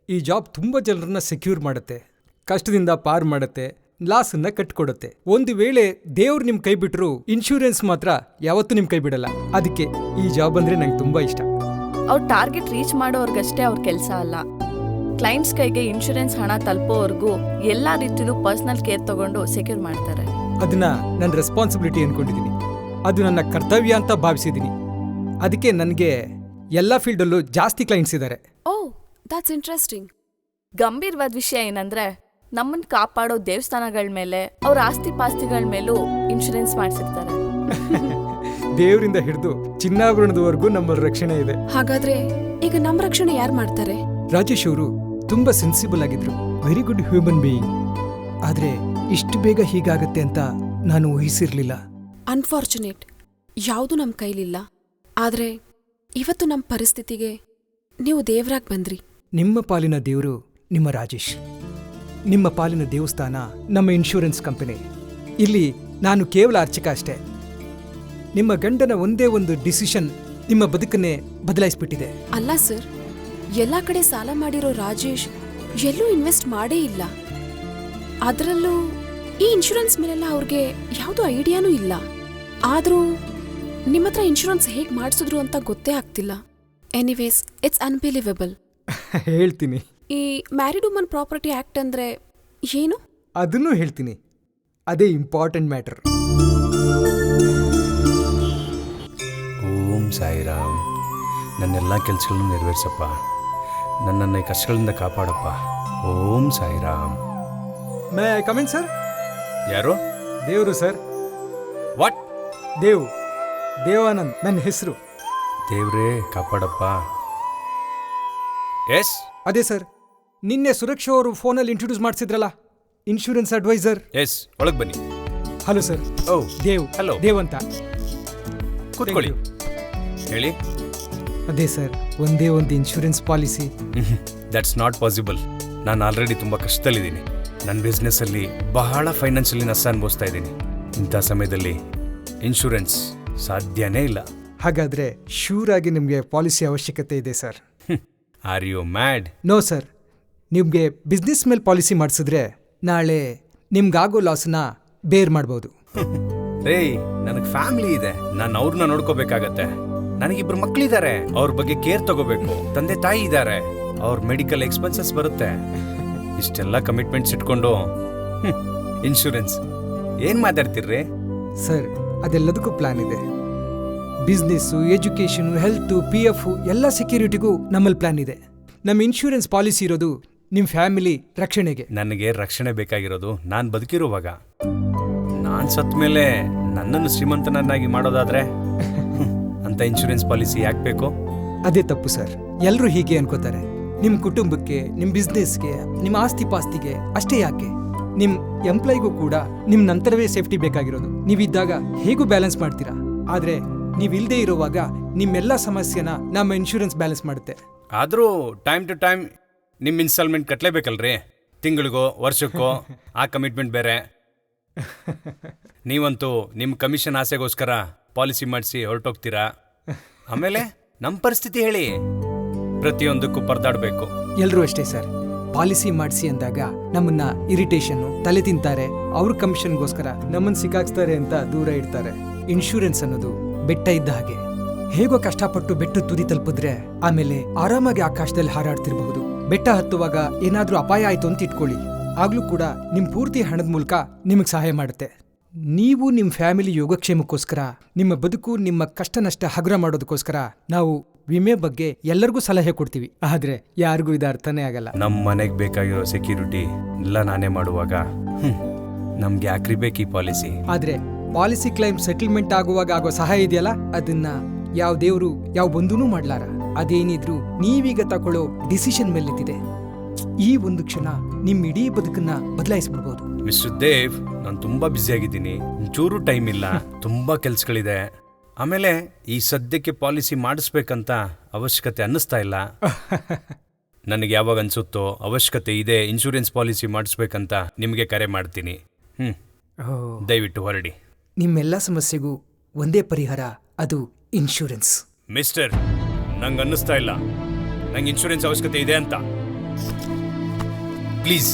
C: ಈ ಜಾಬ್ ತುಂಬ ಜನರನ್ನ ಸೆಕ್ಯೂರ್ ಮಾಡುತ್ತೆ, ಕಷ್ಟದಿಂದ ಪಾರ್ ಮಾಡುತ್ತೆ, ಲಾಸನ್ನ ಕಟ್ಕೊಡುತ್ತೆ. ಒಂದು ವೇಳೆ ದೇವ್ರು ನಿಮ್ಮ ಕೈ ಬಿಟ್ಟರು ಇನ್ಶೂರೆನ್ಸ್ ಮಾತ್ರ ಯಾವತ್ತೂ ನಿಮ್ಮ ಕೈ ಬಿಡಲ್ಲ. ಅದಕ್ಕೆ ಈ ಜಾಬ್ ಅಂದರೆ ನಂಗೆ ತುಂಬ ಇಷ್ಟ.
J: ಅವ್ರ ಟಾರ್ಗೆಟ್ ರೀಚ್ ಮಾಡೋರ್ಗಷ್ಟೇ ಅವ್ರ ಕೆಲಸ ಅಲ್ಲ, ಕ್ಲೈಂಟ್ಸ್ ಕೈಗೆ ಇನ್ಶೂರೆನ್ಸ್ ಹಣ ತಲುಪೋವರೆಗೂ ಎಲ್ಲಾ ರೀತಿಲೂ ಪರ್ಸನಲ್ ಕೇರ್ ತಗೊಂಡು ಸೆಕ್ಯೂರ್ ಮಾಡ್ತಾರೆ.
C: ಅದನ್ನ ನನ್ನ ರೆಸ್ಪಾನ್ಸಿಬಿಲಿಟಿ ಅನ್ಕೊಂಡಿದ್ದೀನಿ, ಅದು ನನ್ನ ಕರ್ತವ್ಯ ಅಂತ ಭಾವಿಸಿದ್ದೀನಿ. ಅದಕ್ಕೆ ನನಗೆ ಎಲ್ಲ ಫೀಲ್ಡಲ್ಲೂ ಜಾಸ್ತಿ ಕ್ಲೈಂಟ್ಸ್ ಇದ್ದಾರೆ.
F: ಓ, ದಟ್ಸ್ ಇಂಟ್ರೆಸ್ಟಿಂಗ್.
J: ಗಂಭೀರವಾದ ವಿಷಯ ಏನಂದ್ರೆ ನಮ್ಮನ್ನ ಕಾಪಾಡೋ ದೇವಸ್ಥಾನಗಳ ಮೇಲೆ, ಅವ್ರ ಆಸ್ತಿ ಪಾಸ್ತಿಗಳ ಮೇಲೂ ಇನ್ಶೂರೆನ್ಸ್ ಮಾಡಿಸಿರ್ತಾರೆ.
C: ದೇವರಿಂದ ಹಿಡಿದು ಚಿನ್ನಾಭರಣದವರೆಗೂ ನಮ್ಮಲ್ಲಿ ರಕ್ಷಣೆ ಇದೆ.
F: ಹಾಗಾದ್ರೆ ಈಗ ನಮ್ಮ ರಕ್ಷಣೆ ಯಾರು ಮಾಡ್ತಾರೆ?
C: ರಾಜೇಶ್ ಅವರು ತುಂಬಾ ಸೆನ್ಸಿಬಲ್ ಆಗಿದ್ರು, ವೆರಿ ಗುಡ್ ಹ್ಯೂಮನ್ ಬೀಯಿಂಗ್. ಆದ್ರೆ ಇಷ್ಟು ಬೇಗ ಹೀಗಾಗತ್ತೆ ಅಂತ ನಾನು ಊಹಿಸಿರ್ಲಿಲ್ಲ.
F: ಅನ್ಫಾರ್ಚುನೇಟ್, ಯಾವುದು ನಮ್ಮ ಕೈಲಿಲ್ಲ. ಆದ್ರೆ ಇವತ್ತು ನಮ್ಮ ಪರಿಸ್ಥಿತಿಗೆ ನೀವು ದೇವರಾಗಿ ಬಂದ್ರಿ.
C: ನಿಮ್ಮ ಪಾಲಿನ ದೇವರು ನಿಮ್ಮ ರಾಜೇಶ್, ನಿಮ್ಮ ಪಾಲಿನ ದೇವಸ್ಥಾನ ನಮ್ಮ ಇನ್ಶೂರೆನ್ಸ್ ಕಂಪನಿ. ಇಲ್ಲಿ ನಾನು ಕೇವಲ ಅರ್ಚಕ ಅಷ್ಟೇ. ನಿಮ್ಮ ಗಂಡನ ಒಂದೇ ಒಂದು ಡಿಸಿಷನ್ ನಿಮ್ಮ ಬದುಕನ್ನೇ ಬದಲಾಯಿಸ್ಬಿಟ್ಟಿದೆ.
F: ಅಲ್ಲ ಸರ್, ಎಲ್ಲ ಕಡೆ ಸಾಲ ಮಾಡಿರೋ ರಾಜೇಶ್ ಎಲ್ಲೂ ಇನ್ವೆಸ್ಟ್ ಮಾಡೇ ಇಲ್ಲ. ಅದರಲ್ಲೂ ಈ ಇನ್ಶೂರೆನ್ಸ್ ಮೇಲೆಲ್ಲ ಅವ್ರಿಗೆ ಯಾವುದೂ ಐಡಿಯಾನೂ ಇಲ್ಲ. ಆದರೂ ನಿಮ್ಮ ಹತ್ರ ಇನ್ಶೂರೆನ್ಸ್ ಹೇಗೆ ಮಾಡಿಸಿದ್ರು ಅಂತ ಗೊತ್ತೇ ಆಗ್ತಿಲ್ಲ. Anyways, it's unbelievable.
C: ಹೇಳ್ತೀನಿ.
F: ಈ ಮ್ಯಾರಿಡ್ ವುಮನ್ ಪ್ರಾಪರ್ಟಿ ಆಕ್ಟ್ ಅಂದ್ರೆ ಏನು?
C: ಅದನ್ನೂ ಹೇಳ್ತೀನಿ. ಅದೇ ಇಂಪಾರ್ಟೆಂಟ್ ಮ್ಯಾಟರ್.
D: ಓಂ ಸಾಯಿರಾಮ್. ನನ್ನೆಲ್ಲ ಕೆಲಸಗಳನ್ನು ನೆರವೇರಿಸಪ್ಪ, ನನ್ನನ್ನು ಕಷ್ಟಗಳಿಂದ ಕಾಪಾಡಪ್ಪ. Om Sairam.
C: May come in sir?
D: ಯಾರು?
C: ದೇವರು ಸರ್.
D: ವಾಟ್?
C: ದೇವಾನಂದ್ ನನ್ನ ಹೆಸರು.
D: ದೇವ್ರೇ ಕಾಪಾಡಪ್ಪ. ಎಸ್,
C: ಅದೇ ಸರ್, ನಿನ್ನೆ ಸುರಕ್ಷಾ ಅವರು ಫೋನಲ್ಲಿ ಇಂಟ್ರೊಡ್ಯೂಸ್ ಮಾಡಿಸಿದ್ರಲ್ಲ, ಇನ್ಶೂರೆನ್ಸ್ ಅಡ್ವೈಸರ್.
D: ಎಸ್, ಒಳಗೆ ಬನ್ನಿ.
C: Hello sir.
D: ಓ,
C: ಹಲೋ ದೇವ್ ಅಂತ.
D: ಕೂತ್ಕೊಳ್ಳಿ. ಹೇಳಿ.
C: ಅದೇ ಸರ್, ಒಂದೇ ಒಂದು insurance policy.
D: That's not possible. ನಾನು ಆಲ್ರೆಡಿ ತುಂಬ ಕಷ್ಟದಲ್ಲಿದ್ದೀನಿ. ನನ್ನ ಬಿಸ್ನೆಸ್ಸಲ್ಲಿ ಬಹಳ ಫೈನಾನ್ಷಿಯಲಿ ನಷ್ಟ ಅನುಭವಿಸ್ತಾ ಇದ್ದೀನಿ. ಇಂಥ ಸಮಯದಲ್ಲಿ ಇನ್ಶೂರೆನ್ಸ್ ಸಾಧ್ಯನೇ ಇಲ್ಲ.
C: ಹಾಗಾದ್ರೆ ಶ್ಯೂರ್ ಆಗಿ ನಿಮಗೆ ಪಾಲಿಸಿ ಅವಶ್ಯಕತೆ ಇದೆ sir.
D: Are you mad?
C: No sir, ನಿಮಗೆ ಬಿಸ್ನೆಸ್ ಮೇಲೆ ಪಾಲಿಸಿ ಮಾಡಿಸಿದ್ರೆ ನಾಳೆ ನಿಮ್ಗಾಗೋ ಲಾಸ್ನ ಬೇರ್ ಮಾಡ್ಬೋದು.
D: ರೇ, ನನಗೆ ಫ್ಯಾಮಿಲಿ ಇದೆ, ನಾನು ಅವ್ರನ್ನ ನೋಡ್ಕೋಬೇಕಾಗತ್ತೆ. ನನಗಿಬ್ರು ಮಕ್ಕಳಿದ್ದಾರೆ, ಅವ್ರ ಬಗ್ಗೆ ಕೇರ್ ತಗೋಬೇಕು. ತಂದೆ ತಾಯಿ ಇದ್ದಾರೆ, ಅವ್ರ ಮೆಡಿಕಲ್ ಎಕ್ಸ್ಪೆನ್ಸಸ್ ಬರುತ್ತೆ. ಇಷ್ಟೆಲ್ಲ ಕಮಿಟ್ಮೆಂಟ್ಸ್ ಇಟ್ಕೊಂಡು ಇನ್ಶೂರೆನ್ಸ್ ಏನ್ ಮಾತಾಡ್ತಿರ್ರಿ?
C: ಸರ್, ಅದೆಲ್ಲದಕ್ಕೂ ಪ್ಲಾನ್ ಇದೆ. ಬಿಸ್ನೆಸ್ಸು, ಎಜುಕೇಷನ್, ಹೆಲ್ತು, PF ಎಲ್ಲ ಸೆಕ್ಯೂರಿಟಿಗೂ ನಮ್ಮಲ್ಲಿ ಪ್ಲಾನ್ ಇದೆ. ನಮ್ಮ ಇನ್ಶೂರೆನ್ಸ್ ಪಾಲಿಸಿ ಇರೋದು ನಿಮ್ಮ ಫ್ಯಾಮಿಲಿ ರಕ್ಷಣೆಗೆ.
D: ನನಗೆ ರಕ್ಷಣೆ ಬೇಕಾಗಿರೋದು ನಾನು ಬದುಕಿರುವಾಗ. ನಾನು ಸತ್ತ ಮೇಲೆ ನನ್ನನ್ನು ಶ್ರೀಮಂತನನ್ನಾಗಿ ಮಾಡೋದಾದ್ರೆ ಅಂತ ಇನ್ಶೂರೆನ್ಸ್ ಪಾಲಿಸಿ ಯಾಕೆ ಬೇಕು?
C: ಅದೇ ತಪ್ಪು ಸರ್. ಎಲ್ಲರೂ ಹೀಗೆ ಅನ್ಕೋತಾರೆ. ನಿಮ್ಮ ಕುಟುಂಬಕ್ಕೆ, ನಿಮ್ಮ ಬಿಸ್ನೆಸ್ಗೆ, ನಿಮ್ಮ ಆಸ್ತಿ ಪಾಸ್ತಿಗೆ ಅಷ್ಟೇ ಯಾಕೆ, ನಿಮ್ಮ ಎಂಪ್ಲಾಯ್ಗೂ ಕೂಡ ನಿಮ್ಮ ನಂತರವೇ ಸೇಫ್ಟಿ ಬೇಕಾಗಿರೋದು. ನೀವಿದ್ದಾಗ ಹೇಗೂ ಬ್ಯಾಲೆನ್ಸ್ ಮಾಡ್ತೀರಾ, ಆದರೆ ನೀವಿಲ್ಲದೆ ಇರುವಾಗ ನಿಮ್ಮೆಲ್ಲ ಸಮಸ್ಯೆನ ನಮ್ಮ ಇನ್ಶೂರೆನ್ಸ್ ಬ್ಯಾಲೆನ್ಸ್ ಮಾಡುತ್ತೆ.
D: ಆದರೂ ಟೈಮ್ ಟು ಟೈಮ್ ನಿಮ್ಮ ಇನ್ಸ್ಟಾಲ್ಮೆಂಟ್ ಕಟ್ಟಲೇಬೇಕಲ್ರಿ? ತಿಂಗಳಿಗೋ ವರ್ಷಕ್ಕೋ ಆ ಕಮಿಟ್ಮೆಂಟ್ ಬೇರೆ. ನೀವಂತೂ ನಿಮ್ಮ ಕಮಿಷನ್ ಆಸೆಗೋಸ್ಕರ ಪಾಲಿಸಿ ಮಾಡಿಸಿ ಹೊರಟೋಗ್ತೀರಾ. ಆಮೇಲೆ ನಮ್ಮ ಪರಿಸ್ಥಿತಿ ಹೇಳಿ, ಪ್ರತಿಯೊಂದಕ್ಕೂ ಪರದಾಡಬೇಕು.
C: ಎಲ್ಲರೂ ಅಷ್ಟೇ ಸರ್. ಪಾಲಿಸಿ ಮಾಡಿಸಿ ಅಂದಾಗ ನಮ್ಮನ್ನ ಇರಿಟೇಷನ್ನು ತಲೆ ತಿಂತಾರೆ, ಅವ್ರ ಕಮಿಷನ್ಗೋಸ್ಕರ ನಮ್ಮನ್ನ ಸಿಕ್ಕಾಕ್ಸ್ತಾರೆ ಅಂತ ದೂರ ಇಡ್ತಾರೆ. ಇನ್ಶೂರೆನ್ಸ್ ಅನ್ನೋದು ಬೆಟ್ಟ ಇದ್ದ ಹಾಗೆ. ಹೇಗೋ ಕಷ್ಟಪಟ್ಟು ಬೆಟ್ಟ ತುದಿ ತಲುಪಿದ್ರೆ ಆಮೇಲೆ ಆರಾಮಾಗಿ ಆಕಾಶದಲ್ಲಿ ಹಾರಾಡ್ತಿರಬಹುದು. ಬೆಟ್ಟ ಹತ್ತುವಾಗ ಏನಾದ್ರೂ ಅಪಾಯ ಆಯ್ತು ಅಂತ ಇಟ್ಕೊಳ್ಳಿ, ಆಗ್ಲೂ ಕೂಡ ನಿಮ್ ಪೂರ್ತಿ ಹಣದ ಮೂಲಕ ನಿಮಗ್ ಸಹಾಯ ಮಾಡುತ್ತೆ. ನೀವು ನಿಮ್ಮ ಫ್ಯಾಮಿಲಿ ಯೋಗಕ್ಷೇಮಕ್ಕೋಸ್ಕರ, ನಿಮ್ಮ ಬದುಕು ನಿಮ್ಮ ಕಷ್ಟ ನಷ್ಟ ಹಗುರ ಮಾಡೋದಕ್ಕೋಸ್ಕರ ನಾವು ವಿಮೆ ಬಗ್ಗೆ ಎಲ್ಲರಿಗೂ ಸಲಹೆ ಕೊಡ್ತೀವಿ. ಆದ್ರೆ ಯಾರಿಗೂ ಇದು ಅರ್ಥನೇ ಆಗಲ್ಲ.
D: ನಮ್ಮ ಮನೆಗೆ ಬೇಕಾಗಿರೋ ಸೆಕ್ಯೂರಿಟಿ ಎಲ್ಲ ನಾನೇ ಮಾಡುವಾಗ ನಮ್ಗೆ ಯಾಕ್ರಿ ಬೇಕು ಈ ಪಾಲಿಸಿ?
C: ಆದ್ರೆ ಪಾಲಿಸಿ ಕ್ಲೈಮ್ ಸೆಟಲ್ಮೆಂಟ್ ಆಗುವಾಗ ಆಗೋ ಸಹಾಯ ಇದೆಯಲ್ಲ, ಅದನ್ನ ಯಾವ ದೇವ್ರು ಯಾವ ಬಂಧುನೂ ಮಾಡ್ಲಾರ. ಅದೇನಿದ್ರು ನೀವೀಗ ತಗೊಳ್ಳೋ ಡಿಸಿಷನ್ ಮೇಲಿದೆ. ಈ ಒಂದು ಕ್ಷಣ ನಿಮ್ ಇಡೀ ಬದುಕನ್ನ ಬದಲಾಯಿಸ್ಬಿಡ್ಬೋದು.
D: ಮಿಸ್ಟರ್ ದೇವ್, ನಾನು ತುಂಬಾ ಬ್ಯುಸಿ ಆಗಿದ್ದೀನಿ, ಚೂರು ಟೈಮ್ ಇಲ್ಲ, ತುಂಬಾ ಕೆಲ್ಸಗಳಿದೆ. ಆಮೇಲೆ ಈ ಸದ್ಯಕ್ಕೆ ಪಾಲಿಸಿ ಮಾಡಿಸ್ಬೇಕಂತ ಅವಶ್ಯಕತೆ ಅನ್ನಿಸ್ತಾ ಇಲ್ಲ. ನನಗೆ ಯಾವಾಗ ಅನ್ಸುತ್ತೋ ಅವಶ್ಯಕತೆ ಇದೆ ಇನ್ಶೂರೆನ್ಸ್ ಪಾಲಿಸಿ ಮಾಡಿಸ್ಬೇಕಂತ ನಿಮಗೆ ಕರೆ ಮಾಡ್ತೀನಿ. ದಯವಿಟ್ಟು ಹೊರಡಿ.
C: ನಿಮ್ಮೆಲ್ಲ ಸಮಸ್ಯೆಗೂ ಒಂದೇ ಪರಿಹಾರ, ಅದು ಇನ್ಶೂರೆನ್ಸ್.
D: ಮಿಸ್ಟರ್, ನಂಗೆ ಅನ್ನಿಸ್ತಾ ಇಲ್ಲ ನಂಗೆ ಇನ್ಶೂರೆನ್ಸ್ ಅವಶ್ಯಕತೆ ಇದೆ ಅಂತ. Please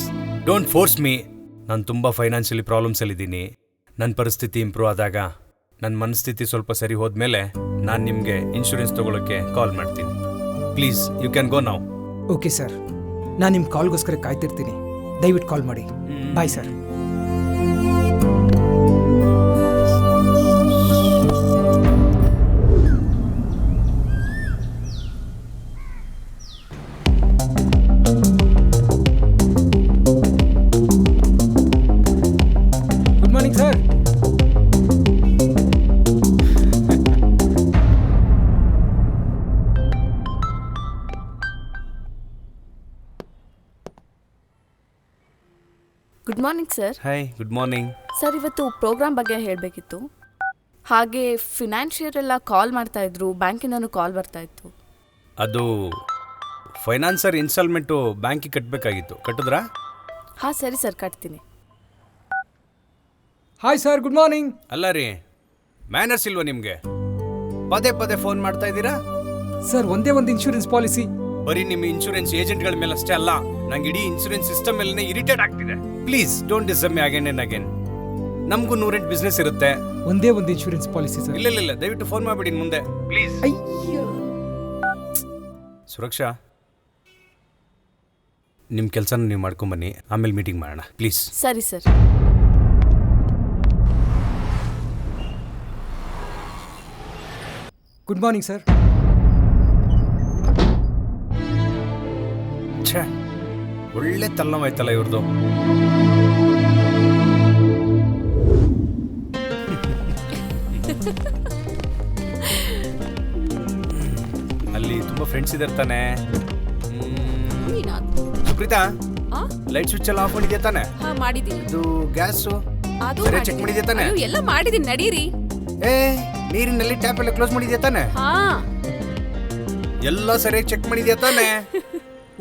D: don't force me. ನಾನು ತುಂಬ ಫೈನಾನ್ಷಿಯಲಿ ಪ್ರಾಬ್ಲಮ್ಸಲ್ಲಿದ್ದೀನಿ. ನನ್ನ ಪರಿಸ್ಥಿತಿ ಇಂಪ್ರೂವ್ ಆದಾಗ, ನನ್ನ ಮನಸ್ಥಿತಿ ಸ್ವಲ್ಪ ಸರಿ ಹೋದ್ಮೇಲೆ ನಾನು ನಿಮಗೆ ಇನ್ಶೂರೆನ್ಸ್ ತಗೊಳ್ಳೋಕ್ಕೆ ಕಾಲ್ ಮಾಡ್ತೀನಿ. Please you can go now.
C: Okay sir, ನಾನು ನಿಮ್ಮ ಕಾಲ್ಗೋಸ್ಕರ ಕಾಯ್ತಿರ್ತೀನಿ. ದಯವಿಟ್ಟು ಕಾಲ್ ಮಾಡಿ. Bye sir. Good morning sir.
J: Good morning sir.
D: Hi, good morning.
J: Sir, ಇವತ್ತು ಪ್ರೋಗ್ರಾಮ್ ಬಗ್ಗೆ ಹೇಳಬೇಕಿತ್ತು. ಹಾಗೆ ಫಿನಾನ್ಷಿಯರ್ ಎಲ್ಲ ಕಾಲ್ ಮಾಡ್ತಾ ಇದ್ರು, ಬ್ಯಾಂಕಿನೂ ಕಾಲ್ ಬರ್ತಾ ಇತ್ತು.
D: ಅದು ಫೈನಾನ್ಸರ್ ಇನ್ಸ್ಟಾಲ್ಮೆಂಟು ಬ್ಯಾಂಕಿಗೆ ಕಟ್ಟಬೇಕಾಗಿತ್ತು. ಕಟ್ಟಿದ್ರಾ?
J: ಹಾಂ ಸರಿ ಸರ್, ಕಟ್ತೀನಿ.
C: Hi sir, good morning.
D: ಅಲ್ಲ ರೀ, ಮ್ಯಾನರ್ಸ್ ಇಲ್ವಾ ನಿಮಗೆ? ಪದೇ ಪದೇ ಫೋನ್ ಮಾಡ್ತಾ ಇದ್ದೀರಾ?
C: ಸರ್, ಒಂದೇ ಒಂದು ಇನ್ಶೂರೆನ್ಸ್ ಪಾಲಿಸಿ.
D: ಬರೀ ನಿಮ್ಮ ಇನ್ಶೂರೆನ್ಸ್ ಏಜೆಂಟ್ಗಳ ಮೇಲೆ ಅಷ್ಟೇ ಅಲ್ಲ, ನಂಗೆ ಇಡೀ ಇನ್ಶೂರೆನ್ಸ್ ಸಿಸ್ಟಮ್ ಮೇಲೆ ಇರಿಟೇಟ್ ಆಗ್ತಿದೆ. Please don't disturb me again and again. ನಮಗೂ 108 ಬಿಸ್ನೆಸ್ ಇರುತ್ತೆ.
C: ಒಂದೇ ಒಂದು ಇನ್ಶೂರೆನ್ಸ್ ಪಾಲಿಸಿ ಸರ್.
D: ಇಲ್ಲ ಇಲ್ಲ ಇಲ್ಲ, ದಯವಿಟ್ಟು ಫೋನ್ ಮಾಡ್ಬಿಡಿ ಮುಂದೆ ಪ್ಲೀಸ್. ಸುರಕ್ಷಾ, ನಿಮ್ಮ ಕೆಲಸನ ನೀವು ಮಾಡ್ಕೊಂಬನ್ನಿ, ಆಮೇಲೆ ಮೀಟಿಂಗ್ ಮಾಡೋಣ ಪ್ಲೀಸ್.
J: ಸರಿ ಸರ್.
C: Good morning sir.
D: ಛೇ, ಒಳ್ಳೆ ತಲೆನೋವಾಯ್ತಲ್ಲ ಇವ್ರದ್ದು. ಅಲ್ಲಿ ತುಂಬಾ ಫ್ರೆಂಡ್ಸ್ ಇದಾರೆ ತಾನೆ? ಸುಪ್ರೀತಾ, ಲೈಟ್ ಸ್ವಿಚ್ ಎಲ್ಲ ಆಫ್ ಮಾಡಿದ್ಯಾ ತಾನೆ?
F: ಮಾಡಿದೀನಿ.
D: ಇದು ಗ್ಯಾಸು
F: ಅದು
D: ಸರಿಯಾಗಿ ಚೆಕ್ ಮಾಡಿದ್ಯಾ ತಾನೆ?
F: ಎಲ್ಲ ಮಾಡಿದೀನಿ, ನಡೀರಿ.
D: ಏ, ನೀರಿನಲ್ಲಿ ಟ್ಯಾಪ್ ಎಲ್ಲ ಕ್ಲೋಸ್ ಮಾಡಿದ್ಯಾ ತಾನೆ? ಎಲ್ಲ ಸರಿಯಾಗಿ ಚೆಕ್ ಮಾಡಿದ್ಯಾ ತಾನೆ?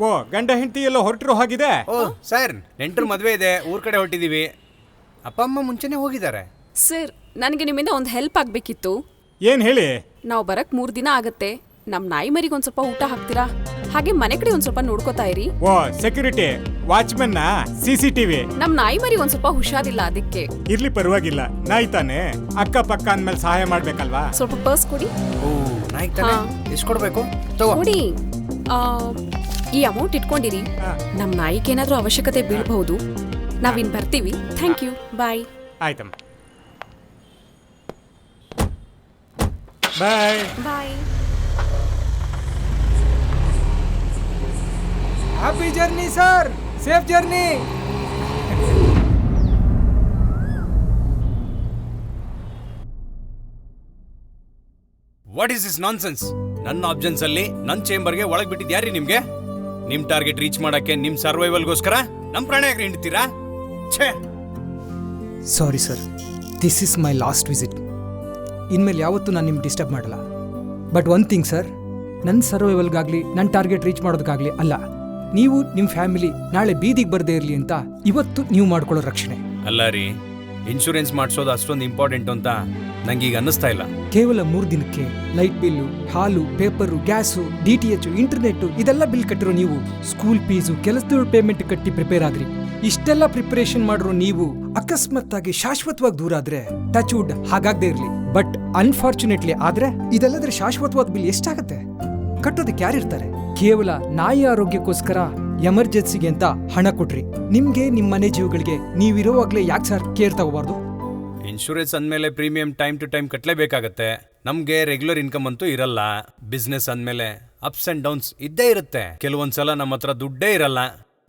B: ಓ, ಗಂಡ ಹೆಂಡತಿ ಎಲ್ಲ ಹೊರಟಿರೋ ಹಾಗಿದೆ.
D: ಓ ಸರ್, ನೆಂಟರು ಮದುವೆ ಇದೆ, ಊರ್ ಕಡೆ ಹೊರಟಿದೀವಿ. ಅಪ್ಪ ಅಮ್ಮ ಮುಂಚೆನೆ ಹೋಗಿದ್ದಾರೆ.
F: ಸರ್, ನನಗೆ ನಿಮ್ಮಿಂದ ಒಂದು ಹೆಲ್ಪ್ ಆಗಬೇಕಿತ್ತು.
B: ಏನ್ ಹೇಳಿ?
F: ನಾವು ಬರಕ್ 3 ದಿನ ಆಗತ್ತೆ. ನಮ್ಮ ನಾಯಿ ಮರಿಗೆ ಒಂದ್ ಸ್ವಲ್ಪ ಊಟ ಹಾಕ್ತೀರಾ? ಹಾಗೆ ಮನೆ ಕಡೆ ಒಂದ್ ಸ್ವಲ್ಪ ನೋಡ್ಕೋತಾ ಇರಿ.
B: ಓ, ಸೆಕ್ಯೂರಿಟಿ ವಾಚ್ಮನ್ CCTV.
F: ನಮ್ಮ ನಾಯಿ ಮರಿ ಒಂದ್ ಸ್ವಲ್ಪ ಹುಷಾರಿಲ್ಲ, ಅದಕ್ಕೆ.
B: ಇರ್ಲಿ, ಪರವಾಗಿಲ್ಲ, ನಾಯಿ ತಾನೆ, ಅಕ್ಕ ಪಕ್ಕ ಅಂದ್ಮೇಲೆ ಸಹಾಯ ಮಾಡ್ಬೇಕಲ್ವಾ?
F: ಸ್ವಲ್ಪ ಪರ್ಸ್ ಕೊಡಿ.
D: ಓ, ನಾಯಿ ತಾನೆ, ಎಷ್ಟು ಕೊಡ್ಬೇಕು? ತಗೋ
F: ಕೊಡಿ. ಈ ಅಮೌಂಟ್ ಇಟ್ಕೊಂಡಿರಿ. ನಮ್ಮ ನಾಯಿಗೆ ಏನಾದ್ರೂ ಅವಶ್ಯಕತೆ ಬೀಳಬಹುದು. ನಾವಿನ್ ಬರ್ತೀವಿ. Thank you, bye.
B: ಆಯ್ತಮ್ಮ, bye.
F: Bye.
C: Happy journey sir, safe journey.
D: What is this nonsense? ನನ್ನ ಆಬ್ಜೆನ್ಸ್ ಅಲ್ಲಿ ನನ್ನ ಚೇಂಬರ್ಗೆ ಒಳಗೆ ಬಿಟ್ಟಿದ್ದು ಯಾರಿ ನಿಮ್ಗೆ? ನಿಮ್ ಟಾರ್ಗೆಟ್ ರೀಚ್ ಮಾಡಕ್ಕೆ, ನಿಮ್ ಸರ್ವೈವಲ್ಗೋಸ್ಕರ ನಮ್ ಪ್ರಾಣ ಯಾಕೆ ಹಿಂಡ್ತೀರಾ? ಛೇ.
C: Sorry sir, this is my last visit. ಇನ್ಮೇಲೆ ಯಾವತ್ತೂ ನಾನು ನಿಮ್ಗೆ ಡಿಸ್ಟರ್ಬ್ ಮಾಡಲ್ಲ. ಬಟ್ ಒನ್ ಥಿಂಗ್ ಸರ್, ನನ್ನ ಸರ್ವೈವಲ್ಗಾಗಲಿ ನನ್ನ ಟಾರ್ಗೆಟ್ ರೀಚ್ ಮಾಡೋದಕ್ಕಾಗಲಿ ಅಲ್ಲ, ನೀವು ನಿಮ್ಮ ಫ್ಯಾಮಿಲಿ ನಾಳೆ ಬೀದಿಗೆ ಬರದೇ ಇರಲಿ ಅಂತ ಇವತ್ತು ನೀವು ಮಾಡ್ಕೊಳ್ಳೋ ರಕ್ಷಣೆ.
D: ಅಲ್ಲ ರೀ, ಇನ್ಶೂರೆನ್ಸ್ ಮಾಡಿಸೋದು ಅಷ್ಟೊಂದು ಇಂಪಾರ್ಟೆಂಟ್ ಅಂತ ನಂಗೀಗ ಅನ್ನಿಸ್ತಾ ಇಲ್ಲ.
C: ಕೇವಲ 3 ದಿನಕ್ಕೆ ಲೈಟ್ ಬಿಲ್ಲು, ಹಾಲು, ಪೇಪರು, ಗ್ಯಾಸು, DTH, ಇಂಟರ್ನೆಟ್ ಇದೆಲ್ಲ ಬಿಲ್ ಕಟ್ಟಿರೋ ನೀವು ಸ್ಕೂಲ್ ಫೀಸು, ಕೆಲಸದವ್ರ ಪೇಮೆಂಟ್ ಕಟ್ಟಿ ಪ್ರಿಪೇರ್ ಆದ್ರಿ. ಇಷ್ಟೆಲ್ಲ ಪ್ರಿಪರೇಷನ್ ಮಾಡಿರೋ ನೀವು ಅಕಸ್ಮಾತ್ತಾಗಿ ಶಾಶ್ವತವಾಗಿ ದೂರ ಆದ್ರೆ ಟಚ್ ವುಡ್ ಹಾಗಾಗದೇ ಇರ್ಲಿ, ಬಟ್ ಅನ್ಫಾರ್ಚುನೇಟ್ಲಿ ಆದ್ರೆ ಇದೆಲ್ಲದ್ರೆ ಶಾಶ್ವತವಾದ ಬಿಲ್ ಎಷ್ಟಾಗತ್ತೆ? ಕಟ್ಟೋದಕ್ಕೆ ಯಾರಿರ್ತಾರೆ? ಕೇವಲ ನಾಯಿ ಆರೋಗ್ಯಕ್ಕೋಸ್ಕರ ಎಮರ್ಜೆನ್ಸಿಗೆ ಅಂತ ಹಣ ಕೊಟ್ರಿ. ನಿಮ್ಗೆ ನಿಮ್ ಮನೆ ಜೀವಗಳಿಗೆ ನೀವಿರೋವಾಗ್ಲೇ ಯಾಕೆ ಸರ್ ಕೇರ್ ತಗೋಬಾರ್ದು?
D: ಇನ್ಶೂರೆನ್ಸ್ ಅಂದಮೇಲೆ ಪ್ರೀಮಿಯಂ ಟೈಮ್ ಟು ಟೈಮ್ ಕಟ್ಟಲೇಬೇಕಾಗತ್ತೆ. ನಮಗೆ ರೆಗ್ಯುಲರ್ ಇನ್ಕಮ್ ಅಂತೂ ಇರಲ್ಲ. ಬಿಸ್ನೆಸ್ ಅಂದಮೇಲೆ ಅಪ್ಸ್ ಅಂಡ್ ಡೌನ್ಸ್ ಇದ್ದೇ ಇರುತ್ತೆ. ಕೆಲವೊಂದ್ಸಲ ನಮ್ಮ ಹತ್ರ ದುಡ್ಡೇ ಇರಲ್ಲ.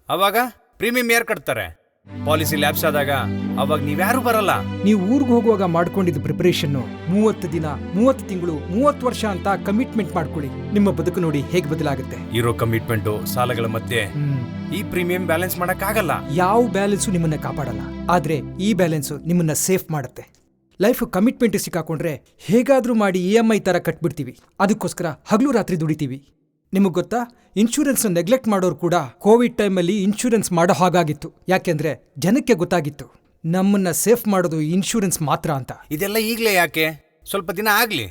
D: ಅವಾಗ ಪ್ರೀಮಿಯಂ ಯಾರು ಕಟ್ತಾರೆ? ಪಾಲಿಸಿ ಲ್ಯಾಪ್ಸ್ ಆದಾಗ ಅವಾಗ ನೀವ್ಯಾರು ಬರಲ್ಲ.
C: ನೀವು ಊರಿಗೆ ಹೋಗುವಾಗ ಮಾಡ್ಕೊಂಡಿದ್ದ ಪ್ರಿಪರೇಷನ್ 30 ದಿನ, 30 ತಿಂಗಳು, 30 ವರ್ಷ ಅಂತ ಕಮಿಟ್ಮೆಂಟ್ ಮಾಡ್ಕೊಳ್ಳಿ. ನಿಮ್ಮ ಬದುಕು ನೋಡಿ ಹೇಗೆ ಬದಲಾಗುತ್ತೆ.
D: ಇರೋ ಕಮಿಟ್ಮೆಂಟು, ಸಾಲಗಳ ಮಧ್ಯೆ ಈ ಪ್ರೀಮಿಯಂ ಬ್ಯಾಲೆನ್ಸ್ ಮಾಡಕ್ಕಾಗಲ್ಲ.
C: ಯಾವ ಬ್ಯಾಲೆನ್ಸು ನಿಮ್ಮನ್ನ ಕಾಪಾಡಲ್ಲ, ಆದ್ರೆ ಈ ಬ್ಯಾಲೆನ್ಸು ನಿಮ್ಮನ್ನ ಸೇಫ್ ಮಾಡುತ್ತೆ. ಲೈಫ್ ಕಮಿಟ್ಮೆಂಟ್ ಸಿಕ್ಕಾಕೊಂಡ್ರೆ ಹೇಗಾದ್ರೂ ಮಾಡಿ EMI ತರ ಕಟ್ಬಿಡ್ತೀವಿ. ಅದಕ್ಕೋಸ್ಕರ ಹಗಲು ರಾತ್ರಿ ದುಡಿತೀವಿ. ನಿಮಗ್ ಗೊತ್ತಾ, ಇನ್ಶೂರೆನ್ಸ್ ನೆಗ್ಲೆಕ್ಟ್ ಮಾಡೋರು ಕೂಡ ಕೋವಿಡ್ ಟೈಮಲ್ಲಿ ಇನ್ಶೂರೆನ್ಸ್ ಮಾಡೋ ಹಾಗಾಗಿತ್ತು. ಯಾಕೆಂದ್ರೆ ಜನಕ್ಕೆ ಗೊತ್ತಾಗಿತ್ತು ನಮ್ಮನ್ನ ಸೇಫ್ ಮಾಡೋದು ಇನ್ಶೂರೆನ್ಸ್ ಮಾತ್ರ ಅಂತ.
D: ಇದೆಲ್ಲ ಈಗಲೇ ಯಾಕೆ? ಸ್ವಲ್ಪ ದಿನ ಆಗ್ಲಿ,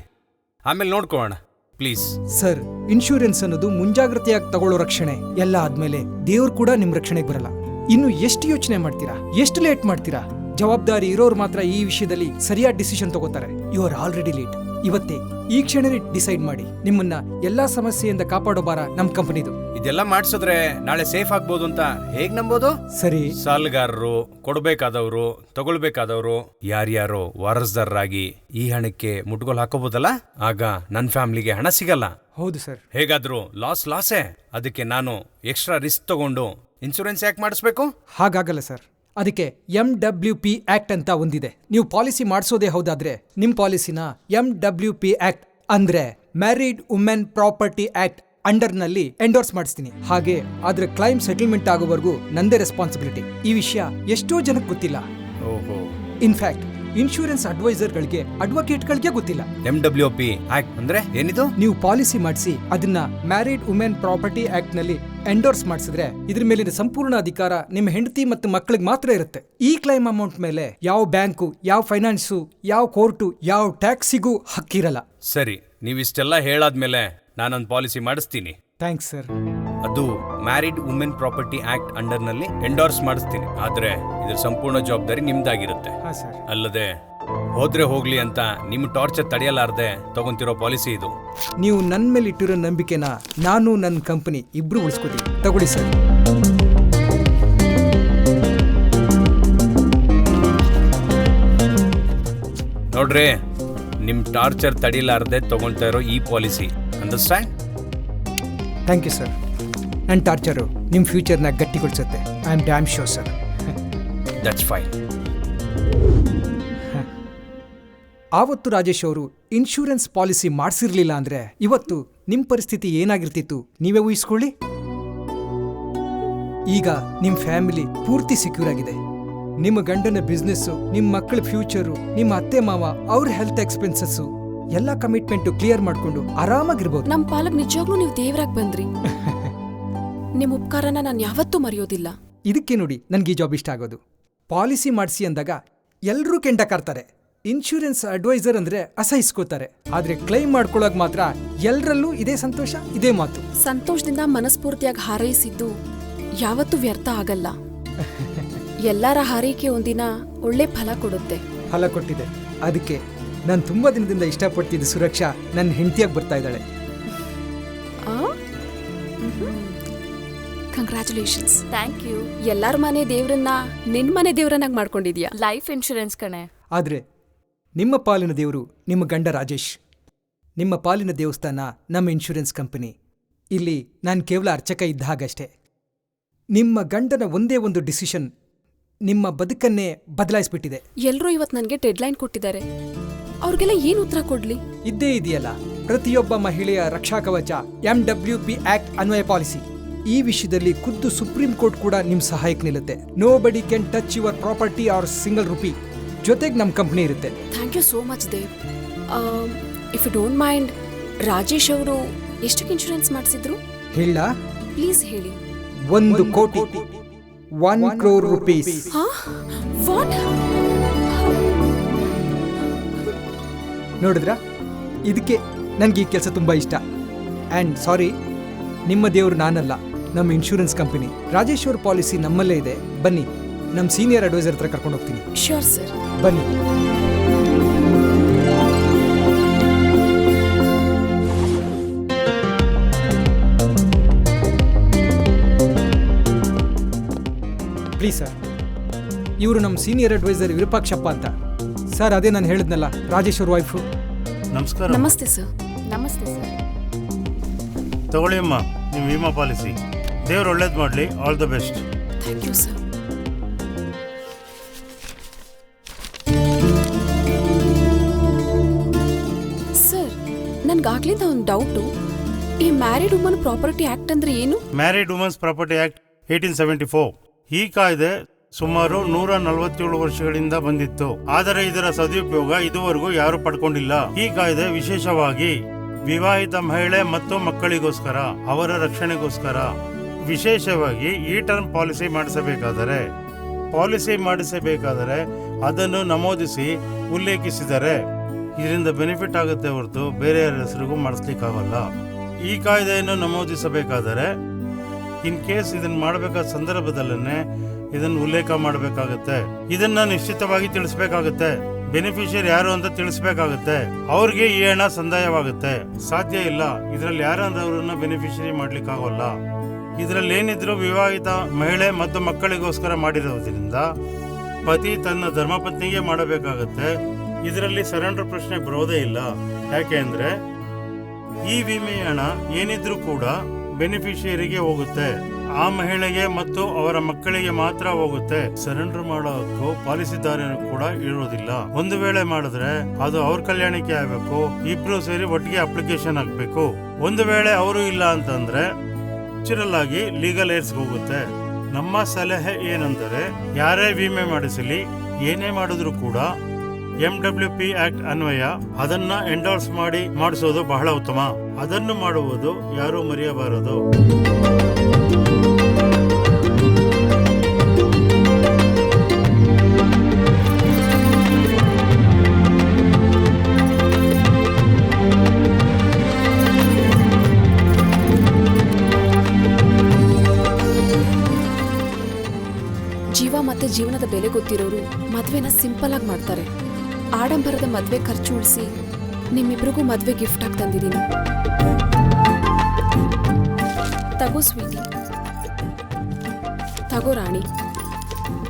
D: ಆಮೇಲೆ ನೋಡ್ಕೊಳ್ಳೋಣ ಪ್ಲೀಸ್.
C: ಸರ್, ಇನ್ಶೂರೆನ್ಸ್ ಅನ್ನೋದು ಮುಂಜಾಗ್ರತೆಯಾಗಿ ತಗೊಳ್ಳೋ ರಕ್ಷಣೆ. ಎಲ್ಲ ಆದ್ಮೇಲೆ ದೇವ್ರು ಕೂಡ ನಿಮ್ ರಕ್ಷಣೆಗೆ ಬರಲ್ಲ. ಇನ್ನು ಎಷ್ಟು ಯೋಚನೆ ಮಾಡ್ತೀರಾ? ಎಷ್ಟು ಲೇಟ್ ಮಾಡ್ತೀರಾ? ಜವಾಬ್ದಾರಿ ಇರೋರು ಮಾತ್ರ ಈ ವಿಷಯದಲ್ಲಿ ಸರಿಯಾದ ಡಿಸಿಷನ್ ತಗೋತಾರೆ. You are already late. ಇವತ್ತೇ ಈ ಕ್ಷಣನೇ ಡಿಸೈಡ್ ಮಾಡಿ. ನಿಮ್ಮನ್ನ ಎಲ್ಲಾ ಸಮಸ್ಯೆಯಿಂದ ಕಾಪಾಡೋ ಭಾರ ನಮ್ ಕಂಪನಿದು.
D: ಇದೆಲ್ಲ ಮಾಡಿಸಿದ್ರೆ ನಾಳೆ ಸೇಫ್ ಆಗ್ಬೋದು ಅಂತ ಹೇಗ್ ನಂಬೋದು?
C: ಸರಿ,
D: ಸಾಲಗಾರರು, ಕೊಡಬೇಕಾದವರು, ತಗೊಳ್ಬೇಕಾದವರು ಯಾರ್ಯಾರೋ ವಾರಸ್ದಾರರಾಗಿ ಈ ಹಣಕ್ಕೆ ಮುಟ್ಗೋಲ್ ಹಾಕೋಬೋದಲ್ಲ. ಆಗ ನನ್ನ ಫ್ಯಾಮಿಲಿಗೆ ಹಣ ಸಿಗಲ್ಲ.
C: ಹೌದು ಸರ್.
D: ಹೇಗಾದ್ರೂ ಲಾಸೇ. ಅದಕ್ಕೆ ನಾನು ಎಕ್ಸ್ಟ್ರಾ ರಿಸ್ಕ್ ತಗೊಂಡು ಇನ್ಶೂರೆನ್ಸ್ ಯಾಕೆ ಮಾಡಿಸ್ಬೇಕು?
C: ಹಾಗಾಗಲ್ಲ ಸರ್. ಅದಕ್ಕೆ MWP ಆಕ್ಟ್ ಅಂತ ಒಂದಿದೆ. ನೀವು ಪಾಲಿಸಿ ಮಾಡಿಸೋದೇ ಹೌದಾದ್ರೆ ನಿಮ್ ಪಾಲಿಸಿನ MWP ಆಕ್ಟ್ ಅಂದ್ರೆ ಮ್ಯಾರಿಡ್ ವುಮೆನ್ ಪ್ರಾಪರ್ಟಿ ಆಕ್ಟ್ ಅಂಡರ್ನಲ್ಲಿ ಎಂಡೋರ್ಸ್ ಮಾಡಿಸ್ತೀನಿ. ಹಾಗೆ ಅದ್ರ ಕ್ಲೈಮ್ ಸೆಟಲ್ಮೆಂಟ್ ಆಗೋವರೆಗೂ ನಂದೇ ರೆಸ್ಪಾನ್ಸಿಬಿಲಿಟಿ. ಈ ವಿಷಯ ಎಷ್ಟೋ ಜನಕ್ಕೆ ಗೊತ್ತಿಲ್ಲ.
D: ಓಹೋ.
C: ಇನ್ಫ್ಯಾಕ್ಟ್ ಇನ್ಶೂರೆನ್ಸ್ ಅಡ್ವೈಸರ್ಗಳಿಗೆ, ಅಡ್ವೊಕೇಟ್ಗಳಿಗೆ ಗೊತ್ತಿಲ್ಲ.
D: MWP ಆಕ್ಟ್ ಅಂದ್ರೆ ಏನಿದು?
C: ನೀವು ಪಾಲಿಸಿ ಮಾಡಿಸಿ ಅದನ್ನ ಮ್ಯಾರಿಡ್ ವುಮೆನ್ ಪ್ರಾಪರ್ಟಿ ಆಕ್ಟ್ ನಲ್ಲಿ ಎಂಡೋರ್ಸ್ ಮಾಡಿಸಿದ್ರೆ ಇದ್ರ ಮೇಲಿನ ಸಂಪೂರ್ಣ ಅಧಿಕಾರ ನಿಮ್ಮ ಹೆಂಡತಿ ಮತ್ತು ಮಕ್ಕಳಿಗೆ ಮಾತ್ರ ಇರುತ್ತೆ. ಈ ಕ್ಲೈಮ್ ಅಮೌಂಟ್ ಮೇಲೆ ಯಾವ ಬ್ಯಾಂಕು, ಯಾವ ಫೈನಾನ್ಸು, ಯಾವ ಕೋರ್ಟು, ಯಾವ ಟ್ಯಾಕ್ಸಿಗೂ ಹಕ್ಕಿರಲ್ಲ.
D: ಸರಿ, ನೀವಿಷ್ಟೆಲ್ಲ ಹೇಳಾದ್ಮೇಲೆ ನಾನೊಂದು ಪಾಲಿಸಿ ಮಾಡಿಸ್ತೀನಿ.
C: Thanks sir.
D: ಅದು married women property act under ನಲ್ಲಿ ಎಂಡೋರ್ಸ್ ಮಾಡಿಸ್ತೀನಿ. ಆದ್ರೆ ಇದ್ರ ಸಂಪೂರ್ಣ ಜವಾಬ್ದಾರಿ ನಿಮ್ದಾಗಿರುತ್ತೆ. ಅಲ್ಲದೆ ಹೋದ್ರೆ ಹೋಗ್ಲಿ ಅಂತ ನಿಮ್ಮ ಟಾರ್ಚರ್ ತಡೆಯಲಾರ್ದೆ ತಗೊಂತಿರೋ ಪಾಲಿಸಿ ಇದು.
C: ನೀವು ನನ್ನ ಮೇಲೆ ಇಟ್ಟಿರೋ ನಂಬಿಕೆನ ನಾನು ನನ್ನ ಕಂಪನಿ ಇಬ್ರು ಉಳಿಸ್ಕೋತೀವಿ. ತಗೊಳ್ಳಿ ಸರ್.
D: ನೋಡ್ರಿ, ನಿಮ್ ಟಾರ್ಚರ್ ತಡೆಯಲಾರ್ದೆ ತಗೊಳ್ತಾ ಇರೋ ಈ policy. Understand?
C: Thank you sir. ನನ್ನ ಟಾರ್ಚರು ನಿಮ್ಮ ಫ್ಯೂಚರ್ನ ಗಟ್ಟಿಗೊಳಿಸುತ್ತೆ. I am damn sure sir.
D: That's fine.
C: ಆವತ್ತು ರಾಜೇಶ್ ಅವರು ಇನ್ಶೂರೆನ್ಸ್ ಪಾಲಿಸಿ ಮಾಡಿಸಿರ್ಲಿಲ್ಲ ಅಂದ್ರೆ ಇವತ್ತು ನಿಮ್ಮ ಪರಿಸ್ಥಿತಿ ಏನಾಗಿರ್ತಿತ್ತು ನೀವೇ ಊಹಿಸ್ಕೊಳ್ಳಿ. ಈಗ ನಿಮ್ಮ ಫ್ಯಾಮಿಲಿ ಪೂರ್ತಿ ಸೆಕ್ಯೂರ್ ಆಗಿದೆ. ನಿಮ್ಮ ಗಂಡನ ಬಿಸ್ನೆಸ್ಸು, ನಿಮ್ಮ ಮಕ್ಕಳ ಫ್ಯೂಚರು, ನಿಮ್ಮ ಅತ್ತೆ ಮಾವ ಅವ್ರ ಹೆಲ್ತ್ ಎಕ್ಸ್ಪೆನ್ಸಸ್ಸು ಎಲ್ಲ ಕಮಿಟ್ಮೆಂಟ್ ಕ್ಲಿಯರ್ ಮಾಡ್ಕೊಂಡು ಆರಾಮಾಗಿರ್ಬೋದು.
F: ನಮ್ಮ ಪಾಲಕ್ ನಿಜವಾಗ್ಲೂ ನೀವು ದೇವ್ರಾಗ್ ಬಂದ್ರಿ. ನಿಮ್ಮ ಉಪಕಾರನ ನಾನು ಯಾವತ್ತೂ ಮರೆಯೋದಿಲ್ಲ.
C: ಇದಕ್ಕೆ ನೋಡಿ ನನ್ಗೆ ಈ ಜಾಬ್ ಇಷ್ಟ ಆಗೋದು. ಪಾಲಿಸಿ ಮಾಡಿಸಿ ಅಂದಾಗ ಎಲ್ಲರೂ ಕೆಂಡ ಕಾರ್ತಾರೆ. ಇನ್ಶೂರೆನ್ಸ್ ಅಡ್ವೈಸರ್ ಅಂದ್ರೆ ಅಸಹಿಸ್ಕೋತಾರೆ. ಆದ್ರೆ ಕ್ಲೈಮ್ ಮಾಡ್ಕೊಳ್ಳೋಕೆ ಮಾತ್ರ ಎಲ್ಲರಲ್ಲೂ ಇದೇ ಸಂತೋಷ, ಇದೇ ಮಾತು.
F: ಸಂತೋಷದಿಂದ ಮನಸ್ಫೂರ್ತಿಯಾಗಿ ಹಾರೈಸಿದ್ದು ಯಾವತ್ತೂ ವ್ಯರ್ಥ ಆಗಲ್ಲ. ಎಲ್ಲರ ಹಾರೈಕೆ ಒಂದಿನ ಒಳ್ಳೆ ಫಲ ಕೊಡುತ್ತೆ.
C: ಫಲ ಕೊಟ್ಟಿದೆ. ಅದಕ್ಕೆ ನಾನು ತುಂಬಾ ದಿನದಿಂದ ಇಷ್ಟಪಡ್ತಿದ್ದ ಸುರಕ್ಷಾ ನನ್ನ ಹೆಂಡತಿಯಾಗಿ ಬರ್ತಾ ಇದ್ದಾಳೆ.
F: ಕಂಗ್ರ್ಯಾಚುಲೇಷನ್ಸ್.
J: Thank you.
F: ಎಲ್ಲಾರ ಮನೆ ದೇವ್ರನ್ನ ನಿನ್ ಮನೆ ದೇವ್ರನ್ನಾಗಿ ಮಾಡ್ಕೊಂಡಿದ್ಯಾ.
J: ಲೈಫ್ ಇನ್ಶೂರೆನ್ಸ್ ಕಣೆ.
C: ಆದ್ರೆ ನಿಮ್ಮ ಪಾಲಿನ ದೇವರು ನಿಮ್ಮ ಗಂಡ ರಾಜೇಶ್. ನಿಮ್ಮ ಪಾಲಿನ ದೇವಸ್ಥಾನ ನಮ್ಮ ಇನ್ಶೂರೆನ್ಸ್ ಕಂಪನಿ. ಇಲ್ಲಿ ನಾನು ಕೇವಲ ಅರ್ಚಕ ಇದ್ದ ಹಾಗಷ್ಟೇ. ನಿಮ್ಮ ಗಂಡನ ಒಂದೇ ಒಂದು ಡಿಸಿಷನ್ ನಿಮ್ಮ ಬದುಕನ್ನೇ ಬದಲಾಯಿಸ್ಬಿಟ್ಟಿದೆ.
F: ಎಲ್ಲರೂ ಇವತ್ತು ನನಗೆ ಡೆಡ್ಲೈನ್ ಕೊಟ್ಟಿದ್ದಾರೆ. ಅವ್ರಿಗೆಲ್ಲ ಏನು ಉತ್ತರ ಕೊಡ್ಲಿ?
C: ಇದ್ದೇ ಇದೆಯಲ್ಲ ಪ್ರತಿಯೊಬ್ಬ ಮಹಿಳೆಯ ರಕ್ಷಾ ಕವಚ MWP ಆಕ್ಟ್ ಅನ್ವಯ ಪಾಲಿಸಿ. ಈ ವಿಷಯದಲ್ಲಿ ಖುದ್ದು ಸುಪ್ರೀಂ ಕೋರ್ಟ್ ಕೂಡ ನಿಮ್ ಸಹಾಯಕ್ಕೆ ನಿಲ್ಲುತ್ತೆ. Nobody can touch your property or single rupee. ಜೊತೆಗೆ ನಮ್ಮ ಕಂಪನಿ ಇರುತ್ತೆ.
F: Thank you so much Dev. If you don't mind, Rajesh ಅವರು ಎಷ್ಟಕ್ಕೆ ಇನ್ಶೂರೆನ್ಸ್ ಮಾಡಿಸಿದ್ರು
C: ಹೇಳ?
F: ಪ್ಲೀಸ್ ಹೇಳಿ.
C: 1 ಕೋಟಿ, 1 crore rupees.
F: ವಾಟ್?
C: ನೋಡಿದ್ರಾ, ಇದಕ್ಕೆ ನನಗೆ ಈ ಕೆಲಸ ತುಂಬ ಇಷ್ಟ. ಆ್ಯಂಡ್ ಸಾರಿ, ನಿಮ್ಮ ದೇವರು ನಾನಲ್ಲ, ನಮ್ಮ ಇನ್ಶೂರೆನ್ಸ್ ಕಂಪನಿ. ರಾಜೇಶ್ ಅವ್ರ ಪಾಲಿಸಿ ನಮ್ಮಲ್ಲೇ ಇದೆ. ಬನ್ನಿ, ನಮ್ಮ ಸೀನಿಯರ್ ಅಡ್ವೈಸರ್ ಹತ್ರ ಕರ್ಕೊಂಡು ಹೋಗ್ತೀನಿ.
F: Sure sir.
C: ಬನ್ನಿ. ಪ್ಲೀಸ್ ಸರ್, ಇವರು ನಮ್ಮ ಸೀನಿಯರ್ ಅಡ್ವೈಸರ್ ವಿರೂಪಾಕ್ಷಪ್ಪ ಅಂತ. ಸರ್, ಅದೇ ನಾನು ಹೇಳಿದ್ನಲ್ಲ, ರಾಜೇಶ್ ಅವ್ರ ವೈಫು.
L: ನಮಸ್ಕಾರ.
F: ನಮಸ್ತೆ ಸರ್.
J: ನಮಸ್ತೆ ಸರ್.
L: ತಗೊಳ್ಳಿ ಅಮ್ಮ ನಿಮ್ಮ ವಿಮಾ ಪಾಲಿಸಿ. ದೇವ್ರು ಒಳ್ಳೇದು ಮಾಡಲಿ. All the best.
F: Thank you sir. Sir, ನನ್ಗಾಗ್ಲಿಂದ ಒಂದು ಡೌಟು. ಈ ಮ್ಯಾರಿಡ್ ವುಮನ್ ಪ್ರಾಪರ್ಟಿ ಆಕ್ಟ್ ಅಂದ್ರೆ ಏನು?
L: Married women's property act 1874. ಈ ಕಾಯ್ದೆ ಸುಮಾರು 147 ವರ್ಷಗಳಿಂದ ಬಂದಿತ್ತು. ಆದರೆ ಇದರ ಸದುಪಯೋಗ ಇದುವರೆಗೂ ಯಾರು ಪಡ್ಕೊಂಡಿಲ್ಲ. ಈ ಕಾಯ್ದೆ ವಿಶೇಷವಾಗಿ ವಿವಾಹಿತ ಮಹಿಳೆ ಮತ್ತು ಮಕ್ಕಳಿಗೋಸ್ಕರ, ಅವರ ರಕ್ಷಣೆಗೋಸ್ಕರ. ವಿಶೇಷವಾಗಿ ಈ ಟರ್ಮ್ ಪಾಲಿಸಿ ಮಾಡಿಸಬೇಕಾದರೆ ಅದನ್ನು ನಮೂದಿಸಿ ಉಲ್ಲೇಖಿಸಿದರೆ ಇದರಿಂದ ಬೆನಿಫಿಟ್ ಆಗುತ್ತೆ ಹೊರತು ಬೇರೆ ಯಾರ ಹೆಸರಿಗೂ ಮಾಡಿಸ್ಲಿಕ್ಕಾಗಲ್ಲ. ಈ ಕಾಯ್ದೆಯನ್ನು ನಮೂದಿಸಬೇಕಾದರೆ ಇನ್ ಕೇಸ್ ಇದನ್ನು ಮಾಡಬೇಕಾದ ಸಂದರ್ಭದಲ್ಲೇ ಇದನ್ನು ಉಲ್ಲೇಖ ಮಾಡಬೇಕಾಗತ್ತೆ. ಇದನ್ನ ನಿಶ್ಚಿತವಾಗಿ ತಿಳಿಸ್ಬೇಕಾಗತ್ತೆ. ಬೆನಿಫಿಷಿಯರಿ ಯಾರು ಅಂತ ತಿಳಿಸ್ಬೇಕಾಗತ್ತೆ. ಅವ್ರಿಗೆ ಈ ಹಣ ಸಂದಾಯವಾಗುತ್ತೆ. ಸಾಧ್ಯ ಇಲ್ಲ, ಇದರಲ್ಲಿ ಯಾರಂದ್ರೆ ಅವರನ್ನ ಬೆನಿಫಿಷಿಯರಿ ಮಾಡ್ಲಿಕ್ಕಾಗಲ್ಲ. ಇದರಲ್ಲಿ ಏನಿದ್ರು ವಿವಾಹಿತ ಮಹಿಳೆ ಮತ್ತು ಮಕ್ಕಳಿಗೋಸ್ಕರ ಮಾಡಿರೋದ್ರಿಂದ ಪತಿ ತನ್ನ ಧರ್ಮಪತ್ನಿಗೆ ಮಾಡಬೇಕಾಗತ್ತೆ. ಇದರಲ್ಲಿ ಸರೆಂಡರ್ ಪ್ರಶ್ನೆ ಬರೋದೇ ಇಲ್ಲ. ಯಾಕೆ ಅಂದ್ರೆ ಈ ವಿಮೆ ಹಣ ಏನಿದ್ರೂ ಕೂಡ ಬೆನಿಫಿಷಿಯರಿಗೆ ಹೋಗುತ್ತೆ. ಆ ಮಹಿಳೆಗೆ ಮತ್ತು ಅವರ ಮಕ್ಕಳಿಗೆ ಮಾತ್ರ ಹೋಗುತ್ತೆ. ಸರೆಂಡರ್ ಮಾಡೋ ಹಕ್ಕು ಪಾಲಿಸಿದಾರನು ಕೂಡ ಇರೋದಿಲ್ಲ. ಒಂದು ವೇಳೆ ಮಾಡಿದ್ರೆ ಅದು ಅವ್ರ ಕಲ್ಯಾಣಕ್ಕೆ ಆಗ್ಬೇಕು. ಇಬ್ರು ಸೇರಿ ಒಟ್ಟಿಗೆ ಅಪ್ಲಿಕೇಶನ್ ಹಾಕ್ಬೇಕು. ಒಂದು ವೇಳೆ ಅವರು ಇಲ್ಲ ಅಂತಂದ್ರೆ ನ್ಯಾಚುರಲ್ ಆಗಿ ಲೀಗಲ್ ಏಡ್ಸ್ಗೆ ಹೋಗುತ್ತೆ. ನಮ್ಮ ಸಲಹೆ ಏನಂದರೆ, ಯಾರೇ ವಿಮೆ ಮಾಡಿಸಲಿ, ಏನೇ ಮಾಡಿದ್ರು ಕೂಡ MWP ಆಕ್ಟ್ ಅನ್ವಯ ಅದನ್ನ ಎಂಡೋರ್ಸ್ ಮಾಡಿಸೋದು ಬಹಳ ಉತ್ತಮ. ಅದನ್ನು ಮಾಡುವುದು ಯಾರೂ ಮರೆಯಬಾರದು.
F: ಜೀವ ಮತ್ತೆ ಜೀವನದ ಬೆಲೆ ಗೊತ್ತಿರೋರು ಮದ್ವೆನ ಸಿಂಪಲ್ ಆಗಿ ಮಾಡ್ತಾರೆ. ಆಡಂಬರದ ಮದ್ವೆ ಖರ್ಚು ಉಳಿಸಿ ನಿಮ್ಮಿಬ್ರಿಗೂ ಮದ್ವೆ ಗಿಫ್ಟ್ ಆಗಿ ತಂದಿದ್ದೀನಿ. ತಗೋ ಸ್ವೀಟಿ. ತಗೋ Rani.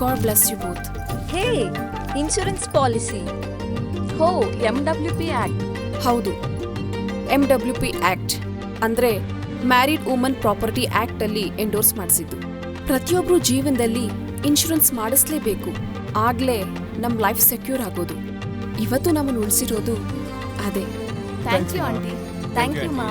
F: God bless you both.
J: ಹೇ, ಇನ್ಶೂರೆನ್ಸ್ ಪಾಲಿಸಿ. ಹೋ, MWP ಆಕ್ಟ್.
F: ಹೌದು, MWP ಆಕ್ಟ್ ಅಂದ್ರೆ ಮ್ಯಾರಿಡ್ ವುಮನ್ ಪ್ರಾಪರ್ಟಿ ಆಕ್ಟ್ ಅಲ್ಲಿ ಎಂಡೋರ್ಸ್ ಮಾಡಿಸಿದ್ದು. ಪ್ರತಿಯೊಬ್ರು ಜೀವನದಲ್ಲಿ ಇನ್ಶೂರೆನ್ಸ್ ಮಾಡಿಸ್ಲೇಬೇಕು. ಆಗ್ಲೇ ನಮ್ ಲೈಫ್ ಸೆಕ್ಯೂರ್ ಆಗೋದು. ಇವತ್ತು ನಮ್ಮನ್ನು ಉಳಿಸಿರೋದು ಅದೇ.
J: Thank you aunty. Thank you ಮಾ.